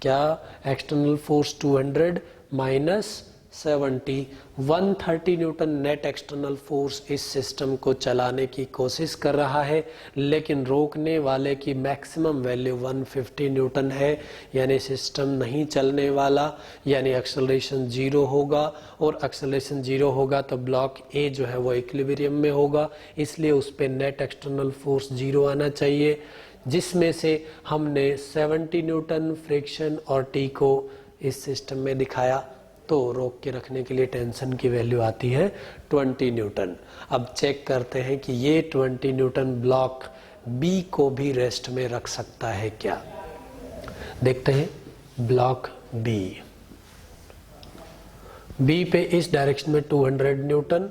क्या, external force 200 minus 70, 130 Newton net external force इस सिस्टम को चलाने की कोशिश कर रहा है, लेकिन रोकने वाले की मैक्सिमम वैल्यू 150 न्यूटन है, यानी सिस्टम नहीं चलने वाला, यानी एक्सेलरेशन 0 होगा। और एक्सेलरेशन 0 होगा तो ब्लॉक ए जो है वो इक्विलिब्रियम में होगा, इसलिए उस पर नेट एक्सटर्नल फोर्स 0 आना चाहिए, जिसमें से हमने 70 न्यूटन फ्रिक्शन और टी को इस सिस्टम में दिखाया। तो रोक के रखने के लिए टेंशन की वैल्यू आती है 20 न्यूटन। अब चेक करते हैं कि ये 20 न्यूटन ब्लॉक बी को भी रेस्ट में रख सकता है क्या। देखते हैं, ब्लॉक बी पे इस डायरेक्शन में 200 न्यूटन,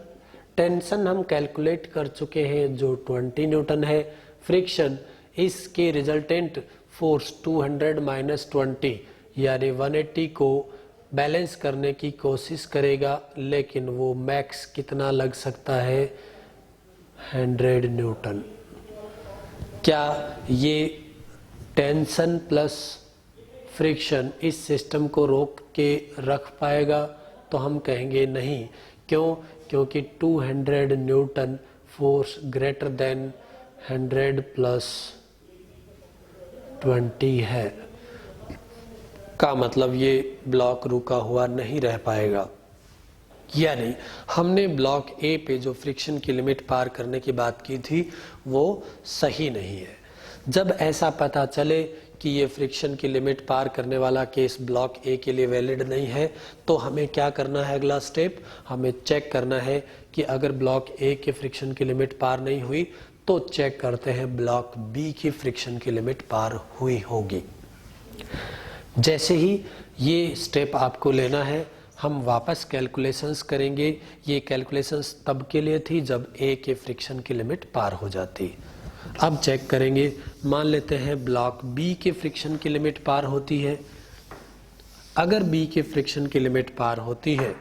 टेंशन हम कैलकुलेट कर चुके हैं जो 20 न्यूटन है, फ्रिक्शन इसके रिजल्टेंट फोर्स 200 माइनस 20 यानी 180 को बैलेंस करने की कोशिश करेगा, लेकिन वो मैक्स कितना लग सकता है, 100 न्यूटन। क्या ये टेंशन प्लस फ्रिक्शन इस सिस्टम को रोक के रख पाएगा? तो हम कहेंगे नहीं। क्यों? क्योंकि 200 Newton force greater then 100 plus 20 है। का मतलब ये ब्लॉक रुका हुआ नहीं रह पाएगा। यानी हमने ब्लॉक ए पे जो फ्रिक्शन की लिमिट पार करने की बात की थी वो सही नहीं है। जब ऐसा पता चले कि ये फ्रिक्शन की लिमिट पार करने वाला केस ब्लॉक ए के लिए वैलिड नहीं है, तो हमें क्या करना है, अगला स्टेप हमें चेक करना है कि अगर ब्लॉक ए के फ्रिक्शन की लिमिट पार नहीं हुई तो चेक करते हैं ब्लॉक बी की फ्रिक्शन की लिमिट पार हुई होगी। जैसे ही ये स्टेप आपको लेना है, हम वापस कैलकुलेशंस करेंगे। ये कैलकुलेशंस तब के लिए थी जब ए के फ्रिक्शन की लिमिट पार हो जाती। अब चेक करेंगे, मान लेते हैं ब्लॉक बी के फ्रिक्शन की लिमिट पार होती है। अगर बी के फ्रिक्शन की लिमिट पार होती है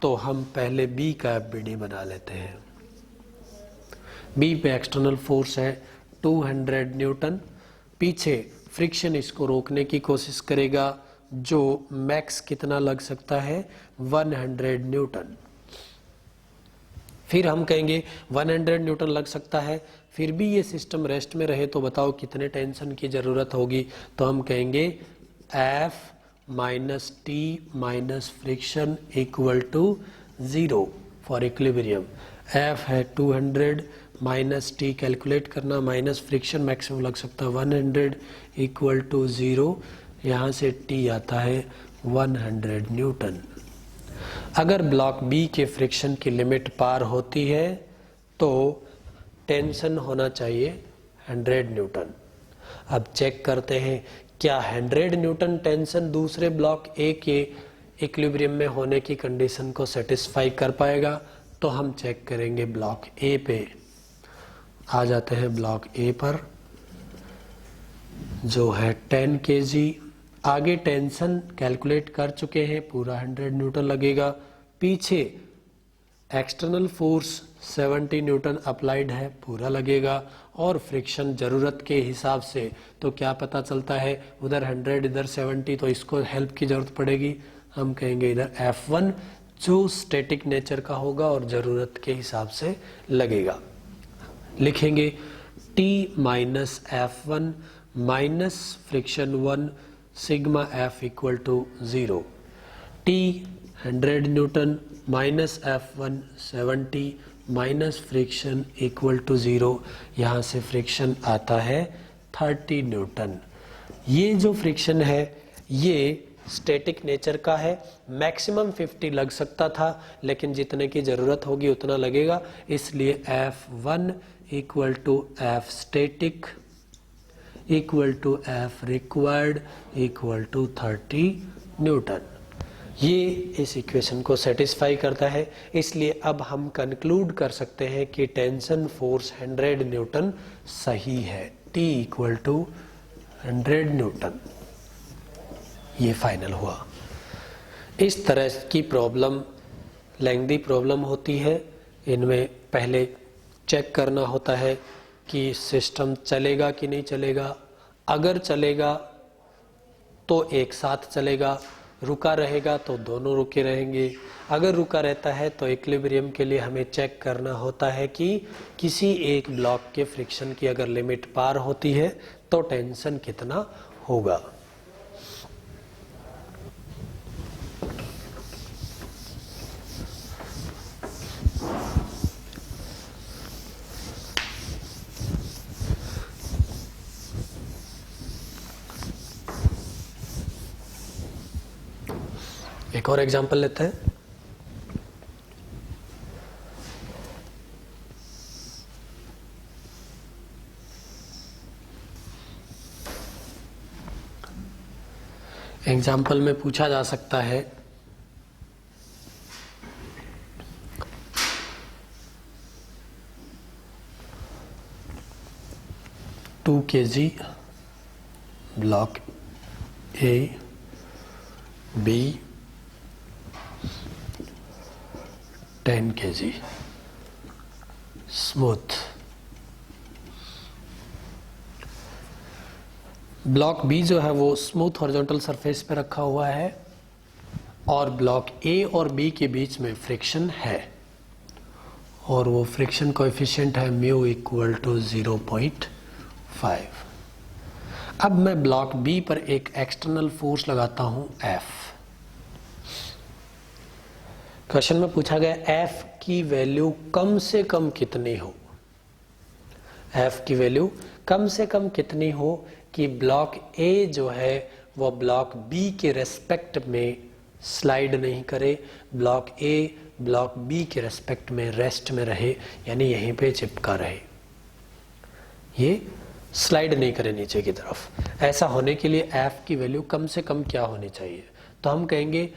तो हम पहले बी का एफबीडी बना लेते हैं। बी पे एक्सटर्नल फोर्स है 200 न्यूटन, पीछे फ्रिक्शन इसको रोकने की कोशिश करेगा, जो मैक्स कितना लग सकता है, 100 न्यूटन। फिर हम कहेंगे 100 न्यूटन लग सकता है, फिर भी ये सिस्टम रेस्ट में रहे तो बताओ कितने टेंशन की जरूरत होगी। तो हम कहेंगे F minus T minus friction equal to 0 for equilibrium. F है 200 माइनस टी कैलकुलेट करना, माइनस फ्रिक्शन मैक्सिमम लग सकता है 100 इक्वल टू 0, यहाँ से टी आता है 100 न्यूटन। अगर ब्लॉक बी के फ्रिक्शन की लिमिट पार होती है तो टेंशन होना चाहिए 100 न्यूटन। अब चेक करते हैं क्या 100 न्यूटन टेंशन दूसरे ब्लॉक ए के इक्विलिब्रियम में होने की कंडीशन को सेटिस्फाई कर पाएगा। तो हम चेक करेंगे ब्लॉक ए पे। आ जाते हैं ब्लॉक ए पर, जो है 10 kg। आगे टेंशन कैलकुलेट कर चुके हैं, पूरा 100 न्यूटन लगेगा। पीछे एक्सटर्नल फोर्स 70 न्यूटन अप्लाइड है, पूरा लगेगा। और फ्रिक्शन जरूरत के हिसाब से तो क्या पता चलता है, उधर 100 इधर 70, तो इसको हेल्प की जरूरत पड़ेगी। हम कहेंगे इधर F1 जो स्टैटिक नेचर का होगा और जरूरत के हिसाब से लगेगा। लिखेंगे T minus F1 minus friction 1 sigma F equal to 0। T 100 newton minus F1 70 minus friction equal to 0, यहाँ से फ्रिक्शन आता है 30 न्यूटन। ये जो फ्रिक्शन है ये स्टैटिक नेचर का है, मैक्सिमम 50 लग सकता था लेकिन जितने की ज़रूरत होगी उतना लगेगा, इसलिए F1 equal to F static equal to F required equal to 30 newton. ये इस इक्वेशन को सेटिस्फाई करता है, इसलिए अब हम कंक्लूड कर सकते हैं कि टेंशन फोर्स 100 न्यूटन सही है। T इक्वल टू 100 न्यूटन, ये फाइनल हुआ। इस तरह की प्रॉब्लम लेंथी प्रॉब्लम होती है, इनमें पहले चेक करना होता है कि सिस्टम चलेगा कि नहीं चलेगा। अगर चलेगा तो एक साथ चलेगा, रुका रहेगा तो दोनों रुके रहेंगे। अगर रुका रहता है तो इक्विलिब्रियम के लिए हमें चेक करना होता है कि किसी एक ब्लॉक के फ्रिक्शन की अगर लिमिट पार होती है तो टेंशन कितना होगा। एक और एग्जांपल लेते हैं। एग्जाम्पल में पूछा जा सकता है 2 kg block A B 10 kg smooth. Block B जो है वो स्मूथ हॉरिजॉन्टल सरफेस पे रखा हुआ है और ब्लॉक ए और बी के बीच में फ्रिक्शन है और वो फ्रिक्शन कोएफिशिएंट है म्यू इक्वल टू 0.5। अब मैं ब्लॉक बी पर एक एक्सटर्नल फोर्स लगाता हूं F। क्वेश्चन में पूछा गया F की वैल्यू कम से कम कितनी हो। F की वैल्यू कम से कम कितनी हो कि ब्लॉक A जो है वो ब्लॉक B के रेस्पेक्ट में स्लाइड नहीं करे, ब्लॉक A ब्लॉक B के रेस्पेक्ट में रेस्ट में रहे, यानी यहीं पे चिपका रहे, ये स्लाइड नहीं करे नीचे की तरफ। ऐसा होने के लिए F की वैल्यू कम से कम क्या होनी चाहिए, तो हम कहेंगे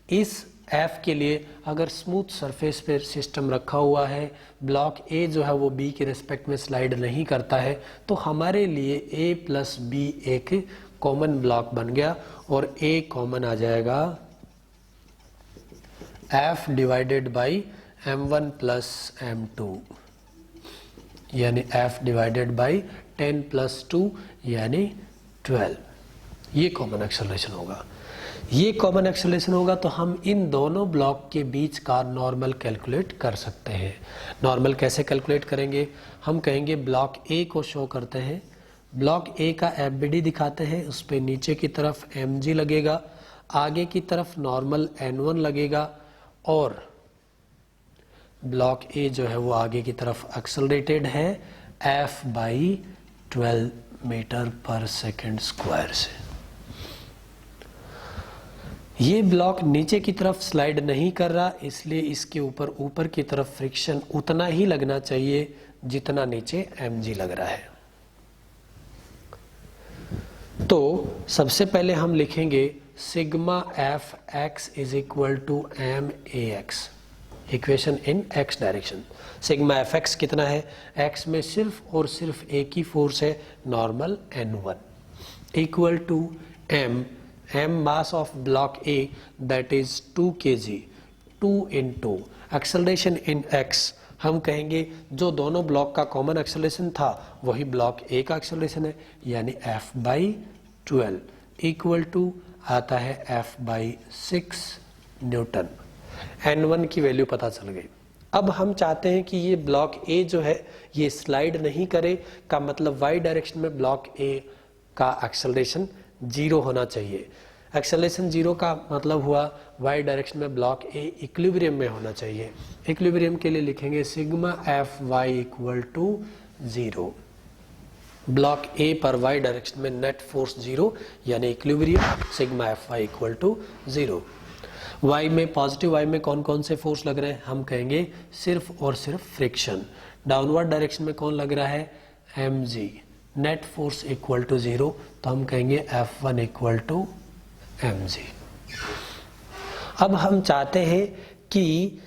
इस F के लिए अगर स्मूथ सरफेस पे सिस्टम रखा हुआ है, ब्लॉक A जो है वो B के रेस्पेक्ट में स्लाइड नहीं करता है, तो हमारे लिए A प्लस B एक कॉमन ब्लॉक बन गया और A कॉमन आ जाएगा F divided by M1 plus M2, यानी F डिवाइडेड बाई 10 प्लस 2 यानी 12। ये कॉमन एक्सेलरेशन होगा। ये कॉमन एक्सेलरेशन होगा तो हम इन दोनों ब्लॉक के बीच का नॉर्मल कैलकुलेट कर सकते हैं। नॉर्मल कैसे कैलकुलेट करेंगे, हम कहेंगे ब्लॉक ए को शो करते हैं, ब्लॉक ए का एफबीडी दिखाते हैं, उस पर नीचे की तरफ mg लगेगा, आगे की तरफ नॉर्मल n1 लगेगा और ब्लॉक ए जो है वो आगे की तरफ एक्सेलरेटेड है f बाई 12 मीटर पर सेकेंड स्क्वायर से। ये ब्लॉक नीचे की तरफ स्लाइड नहीं कर रहा, इसलिए इसके ऊपर की तरफ फ्रिक्शन उतना ही लगना चाहिए जितना नीचे mg लग रहा है। तो सबसे पहले हम लिखेंगे sigma F X is equal to M A X, equation in X direction. Sigma F X कितना है, एक्स में सिर्फ और सिर्फ एक ही फोर्स है normal n1 equal to m mass of block A that is 2 kg 2 into acceleration in x, हम कहेंगे जो दोनों ब्लॉक का कॉमन एक्सेलरेशन था वही ब्लॉक A का एक्सेलरेशन है, यानी f बाई 12 इक्वल टू आता है f बाई 6 न्यूटन। n1 की वैल्यू पता चल गई। अब हम चाहते हैं कि ये ब्लॉक A जो है ये स्लाइड नहीं करे, का मतलब y डायरेक्शन में ब्लॉक A का एक्सेलरेशन 0 होना चाहिए। एक्सेलरेशन 0 का मतलब हुआ वाई डायरेक्शन में ब्लॉक ए इक्विलिब्रियम में होना चाहिए। इक्विलिब्रियम के लिए लिखेंगे sigma F Y equal to 0। Block A पर वाई डायरेक्शन में नेट फोर्स 0 यानी equilibrium sigma F Y equal to 0। Y में पॉजिटिव वाई में कौन कौन से फोर्स लग रहे हैं, हम कहेंगे सिर्फ और सिर्फ फ्रिक्शन। डाउनवर्ड डायरेक्शन में कौन लग रहा है, M G. Net force equal to 0 तो हम कहेंगे F1 इक्वल टू एम जी। अब हम चाहते हैं कि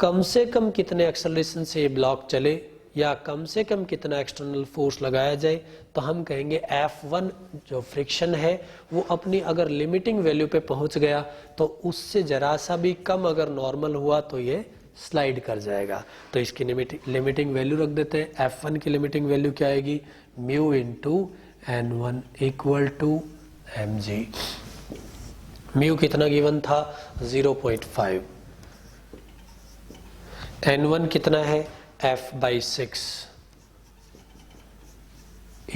कम से कम कितने एक्सेलरेशन से ये ब्लॉक चले या कम से कम कितना एक्सटर्नल फोर्स लगाया जाए, तो हम कहेंगे F1 जो फ्रिक्शन है वो अपनी अगर लिमिटिंग वैल्यू पे पहुंच गया तो उससे जरा सा भी कम अगर नॉर्मल हुआ तो ये स्लाइड कर जाएगा। तो इसकी लिमिटिंग वैल्यू रख देते हैं। F1 की लिमिटिंग वैल्यू क्या आएगी, mu into N1 equal to M G. Mu कितना गिवन था, 0.5। N1 कितना है, F/6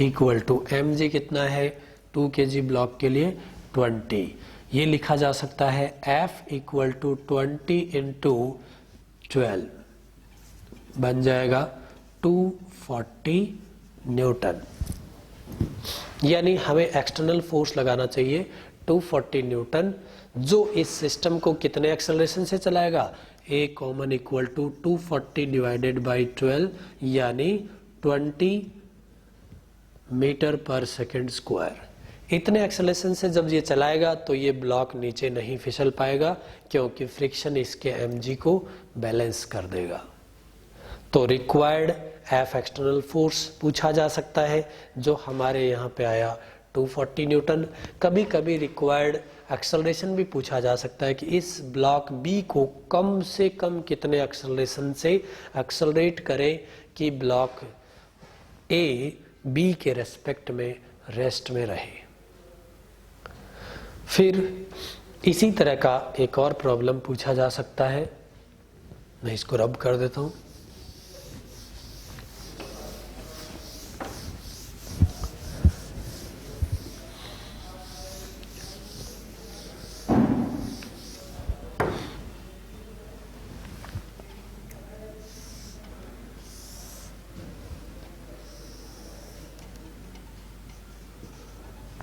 इक्वल टू एम जी कितना है, 2 kg ब्लॉक के लिए 20। ये लिखा जा सकता है F इक्वल टू 20 इंटू 12 बन जाएगा 240 न्यूटन। यानी हमें एक्सटर्नल फोर्स लगाना चाहिए 240 न्यूटन, जो इस सिस्टम को कितने एक्सेलरेशन से चलाएगा, A common equal to 240 divided by 12 यानी 20 मीटर पर सेकेंड स्क्वायर। इतने एक्सेलरेशन से जब ये चलाएगा तो ये ब्लॉक नीचे नहीं फिसल पाएगा क्योंकि फ्रिक्शन इसके mg को बैलेंस कर देगा। तो रिक्वायर्ड F एक्सटर्नल फोर्स पूछा जा सकता है जो हमारे यहाँ पे आया 240 न्यूटन। कभी कभी रिक्वायर्ड एक्सेलरेशन भी पूछा जा सकता है कि इस ब्लॉक B को कम से कम कितने एक्सेलरेशन से एक्सेलरेट करें कि ब्लॉक A B के रेस्पेक्ट में रेस्ट में रहे। फिर इसी तरह का एक और प्रॉब्लम पूछा जा सकता है, मैं इसको रब कर देता हूं।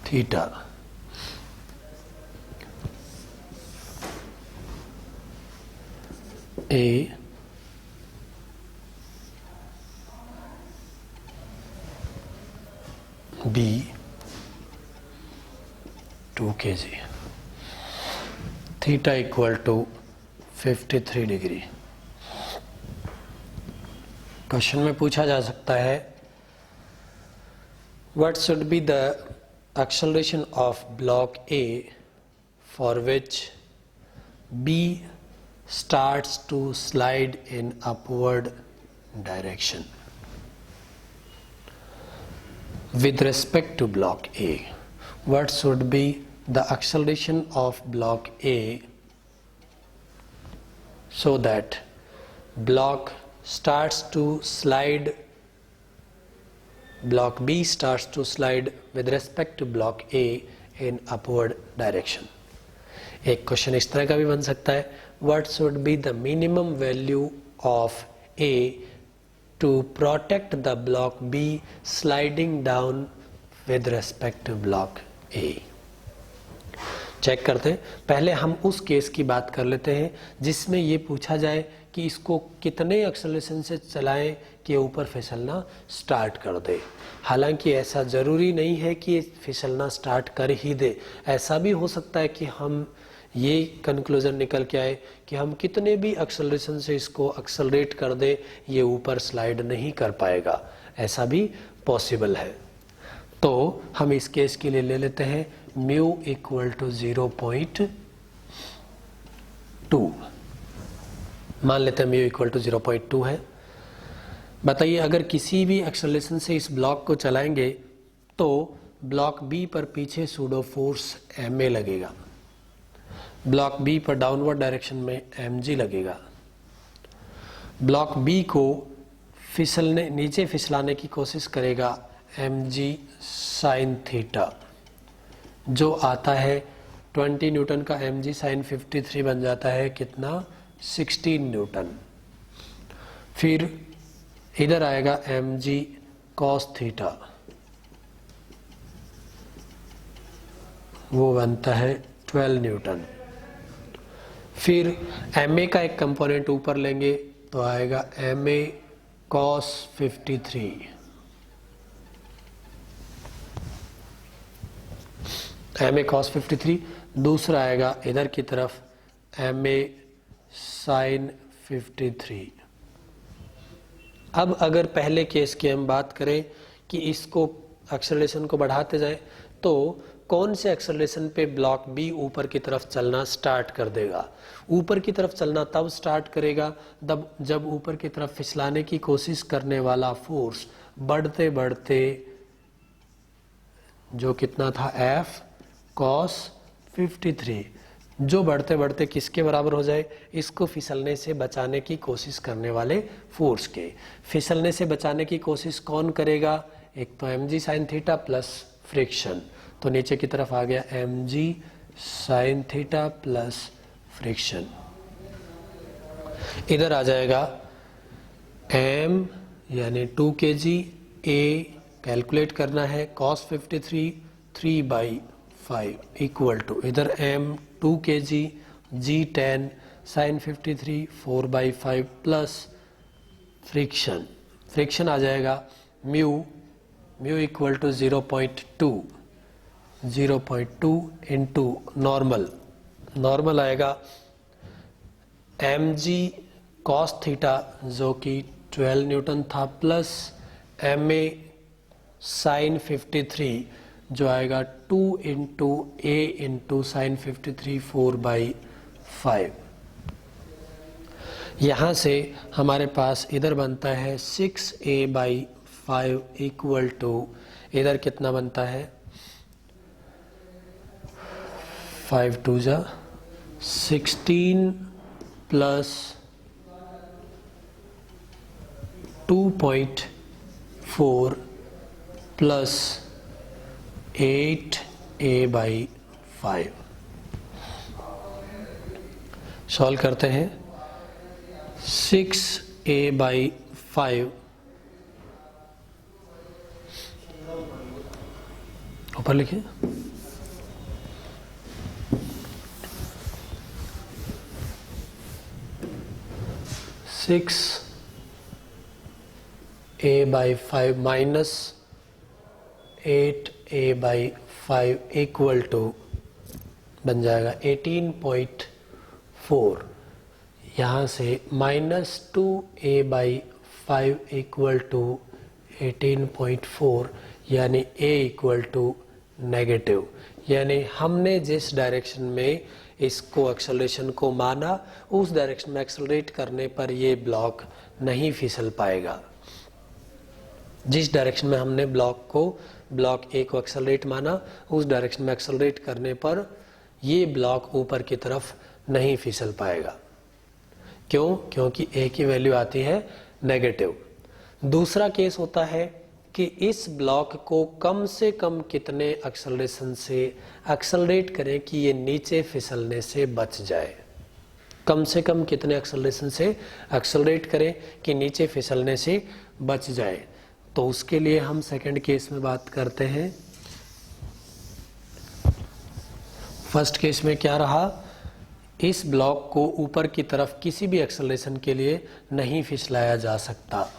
Theta A B 2 kg, theta equal to 53 degree. Question में पूछा जा सकता है what should be the acceleration of block A for which B starts to slide in upward direction with respect to block A. What should be the acceleration of block A so that block starts to slide, block B starts to slide with respect to block A in upward direction. एक क्वेश्चन इस तरह का भी बन सकता है what should be the minimum value of A to protect the block B sliding down with respect to block A. Check करते हैं। पहले हम उस केस की बात कर लेते हैं जिसमें ये पूछा जाए कि इसको कितने एक्सेलरेशन से चलाएं कि ऊपर फिसलना स्टार्ट कर दे। हालांकि ऐसा ज़रूरी नहीं है कि फिसलना स्टार्ट कर ही दे, ऐसा भी हो सकता है कि हम ये कंक्लूजन निकल के आए कि हम कितने भी एक्सेलरेशन से इसको एक्सेलरेट कर दे ये ऊपर स्लाइड नहीं कर पाएगा, ऐसा भी पॉसिबल है। तो हम इस केस के लिए ले लेते हैं म्यू इक्वल टू 0.2, मान लेते हैं म्यू इक्वल टू 0.2 है। बताइए अगर किसी भी एक्सेलरेशन से इस ब्लॉक को चलाएंगे तो ब्लॉक बी पर पीछे सूडो फोर्स ma लगेगा, ब्लॉक बी पर डाउनवर्ड डायरेक्शन में mg लगेगा। ब्लॉक बी को फिसलने नीचे फिसलाने की कोशिश करेगा mg साइन थीटा जो आता है 20 न्यूटन का mg साइन 53 बन जाता है कितना, 16 न्यूटन। फिर इधर आएगा mg cos थीटा, वो बनता है 12 न्यूटन। फिर ma का एक कंपोनेंट ऊपर लेंगे तो आएगा ma cos 53, ma cos 53। दूसरा आएगा इधर की तरफ ma sin 53। अब अगर पहले केस की हम बात करें कि इसको एक्सेलरेशन को बढ़ाते जाएं तो कौन से एक्सेलरेशन पे ब्लॉक बी ऊपर की तरफ चलना स्टार्ट कर देगा। ऊपर की तरफ चलना तब स्टार्ट करेगा जब ऊपर की तरफ फिसलाने की कोशिश करने वाला फोर्स बढ़ते बढ़ते जो कितना था f cos 53, जो बढ़ते बढ़ते किसके बराबर हो जाए, इसको फिसलने से बचाने की कोशिश करने वाले फोर्स के। फिसलने से बचाने की कोशिश कौन करेगा, एक तो mg sign theta plus friction, तो नीचे की तरफ आ गया mg sign theta plus friction. इधर आ जाएगा m यानी 2 kg, a कैलकुलेट करना है cos 53 3/5 इक्वल टू इधर m 2 kg, g 10 sine 53 4/5 plus friction आ जाएगा mu equal to 0.2 into normal आएगा mg cos थीटा जो कि 12 न्यूटन था प्लस ma साइन 53 जो आएगा 2 इंटू a इंटू साइन 53 4/5। यहाँ से हमारे पास इधर बनता है 6a/5 इक्वल टू इधर कितना बनता है 5 2 जा 16 प्लस 2.4 प्लस 8a/5। सॉल्व करते हैं 6a/5 ऊपर लिखिए 6a/5 minus 8a/5 equal to बन जाएगा 18.4। यहाँ से माइनस 2a/5 इक्वल टू 18.4 यानी a इक्वल टू नेगेटिव, यानी हमने जिस डायरेक्शन में इसको एक्सेलरेशन को माना उस डायरेक्शन में एक्सेलरेट करने पर ये ब्लॉक नहीं फिसल पाएगा। जिस डायरेक्शन में हमने ब्लॉक ए को एक्सेलरेट माना उस डायरेक्शन में एक्सेलरेट करने पर ये ब्लॉक ऊपर की तरफ नहीं फिसल पाएगा। क्यों? क्योंकि ए की वैल्यू आती है नेगेटिव। दूसरा केस होता है कि इस ब्लॉक को कम से कम कितने एक्सेलरेशन से एक्सेलरेट करें कि ये नीचे फिसलने से बच जाए। कम से कम कितने एक्सेलरेशन से एक्सेलरेट करें कि नीचे फिसलने से बच जाए। तो उसके लिए हम सेकंड केस में बात करते हैं। फर्स्ट केस में क्या रहा, इस ब्लॉक को ऊपर की तरफ किसी भी एक्सेलरेशन के लिए नहीं फिसलाया जा सकता।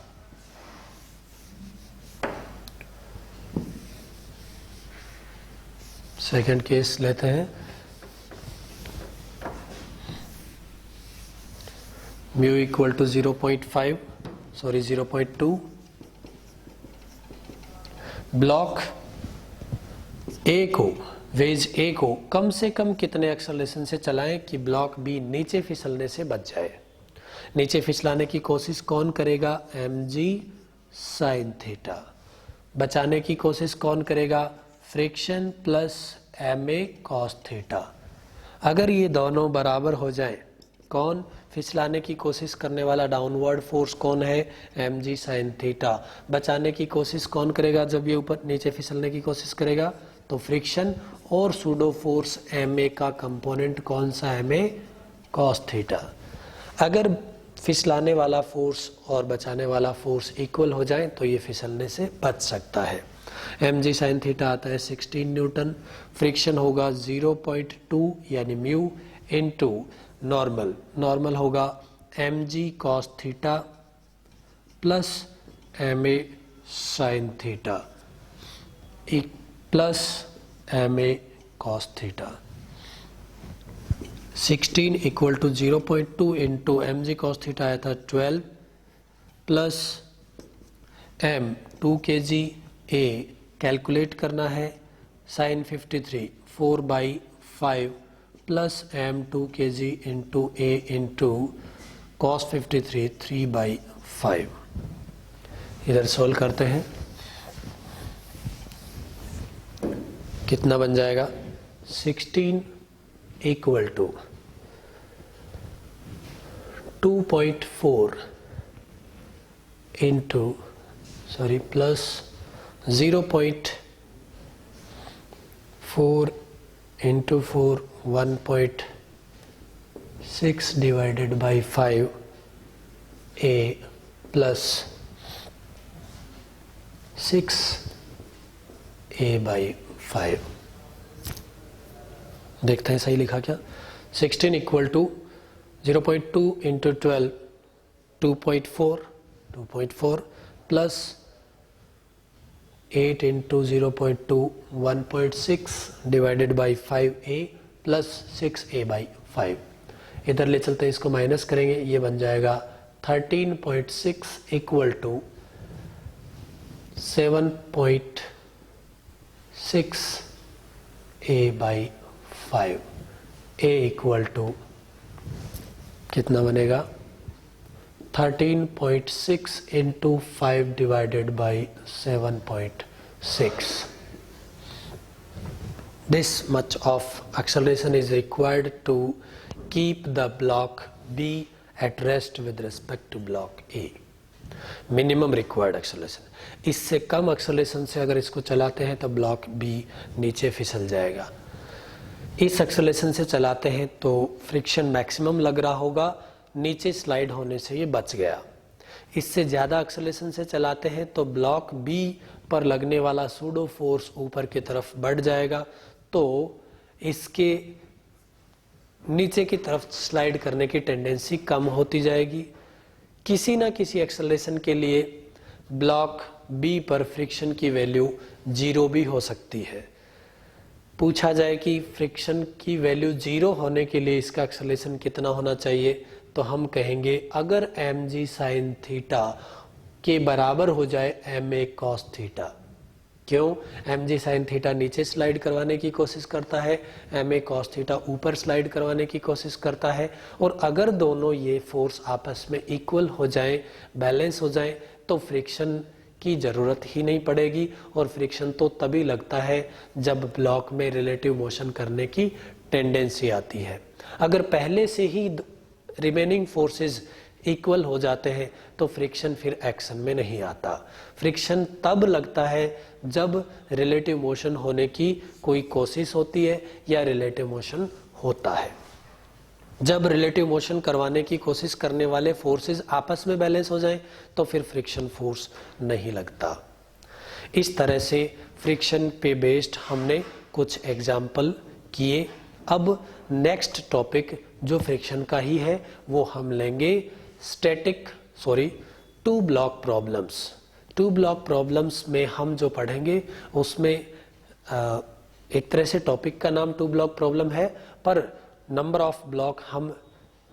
सेकंड केस लेते हैं। Mu equal to 0.2। Block A को वेज ए को कम से कम कितने एक्सेलरेशन से चलाएं कि ब्लॉक बी नीचे फिसलने से बच जाए। नीचे फिसलाने की कोशिश कौन करेगा, mg साइन थीटा। बचाने की कोशिश कौन करेगा, friction plus ma cos theta. अगर ये दोनों बराबर हो जाएं, कौन फिसलाने की कोशिश करने वाला डाउनवर्ड फोर्स कौन है, mg साइन थीटा। बचाने की कोशिश कौन करेगा जब ये ऊपर नीचे फिसलने की कोशिश करेगा, तो फ्रिक्शन और सूडो फोर्स ma का कंपोनेंट कौन सा है, ma cos थीटा। अगर फिसलाने वाला फोर्स और बचाने वाला फोर्स इक्वल हो जाए तो ये फिसलने से बच सकता है। mg साइन थीटा आता है 16 न्यूटन, फ्रिक्शन होगा 0.2 यानी म्यू इनटू नॉर्मल होगा mg cos theta plus ma sine theta plus ma cos theta. 16 equal to 0.2 into mg cos theta आया था 12 plus m 2 kg a calculate करना है sine 53 4/5 plus m 2 kg into a into cos 53 3/5। इधर सोल्व करते हैं, कितना बन जाएगा 16 equal to 2.4 into plus 0.4 into 4 1.6 divided by 5 a plus 6a/5। देखते हैं सही लिखा क्या। 16 equal to 0.2 into 12 2.4 plus 8 into 0.2 1.6 divided by 5a plus 6a/5। इधर ले चलते हैं, इसको माइनस करेंगे, ये बन जाएगा 13.6 equal to 7.6 a/5। a equal to कितना बनेगा 13.6 into 5 divided by 7.6। This much of acceleration is required to keep the block B at rest with respect to block A. Minimum required acceleration. इससे कम एक्सेलरेशन से अगर इसको चलाते हैं तो ब्लॉक बी नीचे फिसल जाएगा। इस एक्सेलरेशन से चलाते हैं तो फ्रिक्शन मैक्सिमम लग रहा होगा, नीचे स्लाइड होने से ये बच गया। इससे ज़्यादा एक्सेलरेशन से चलाते हैं तो ब्लॉक बी पर लगने वाला सूडो फोर्स ऊपर की तरफ बढ़ जाएगा, तो इसके नीचे की तरफ स्लाइड करने की टेंडेंसी कम होती जाएगी। किसी ना किसी एक्सेलरेशन के लिए ब्लॉक बी पर फ्रिक्शन की वैल्यू 0 भी हो सकती है। पूछा जाए कि फ्रिक्शन की वैल्यू 0 होने के लिए इसका एक्सेलरेशन कितना होना चाहिए, तो हम कहेंगे अगर mg साइन थीटा के बराबर हो जाए ma cos थीटा। क्यों? mg साइन थीटा नीचे स्लाइड करवाने की कोशिश करता है, ma cos थीटा ऊपर स्लाइड करवाने की कोशिश करता है, और अगर दोनों ये फोर्स आपस में इक्वल हो जाएं, बैलेंस हो जाएं, तो फ्रिक्शन की ज़रूरत ही नहीं पड़ेगी। और फ्रिक्शन तो तभी लगता है जब ब्लॉक में रिलेटिव मोशन करने की टेंडेंसी आती है। अगर पहले से ही रिमेनिंग फोर्सेस इक्वल हो जाते हैं तो फ्रिक्शन फिर एक्शन में नहीं आता। फ्रिक्शन तब लगता है जब रिलेटिव मोशन होने की कोई कोशिश होती है या रिलेटिव मोशन होता है। जब रिलेटिव मोशन करवाने की कोशिश करने वाले फोर्सेस आपस में बैलेंस हो जाएं तो फिर फ्रिक्शन फोर्स नहीं लगता। इस तरह से फ्रिक्शन पे बेस्ड हमने कुछ एग्जाम्पल किए। अब नेक्स्ट टॉपिक जो फ्रिक्शन का ही है वो हम लेंगे two block problems. Two block problems में हम जो पढ़ेंगे उसमें एक तरह से टॉपिक का नाम टू ब्लॉक प्रॉब्लम है, पर नंबर ऑफ ब्लॉक हम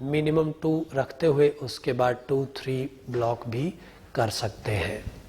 मिनिमम 2 रखते हुए उसके बाद 2-3 ब्लॉक भी कर सकते हैं।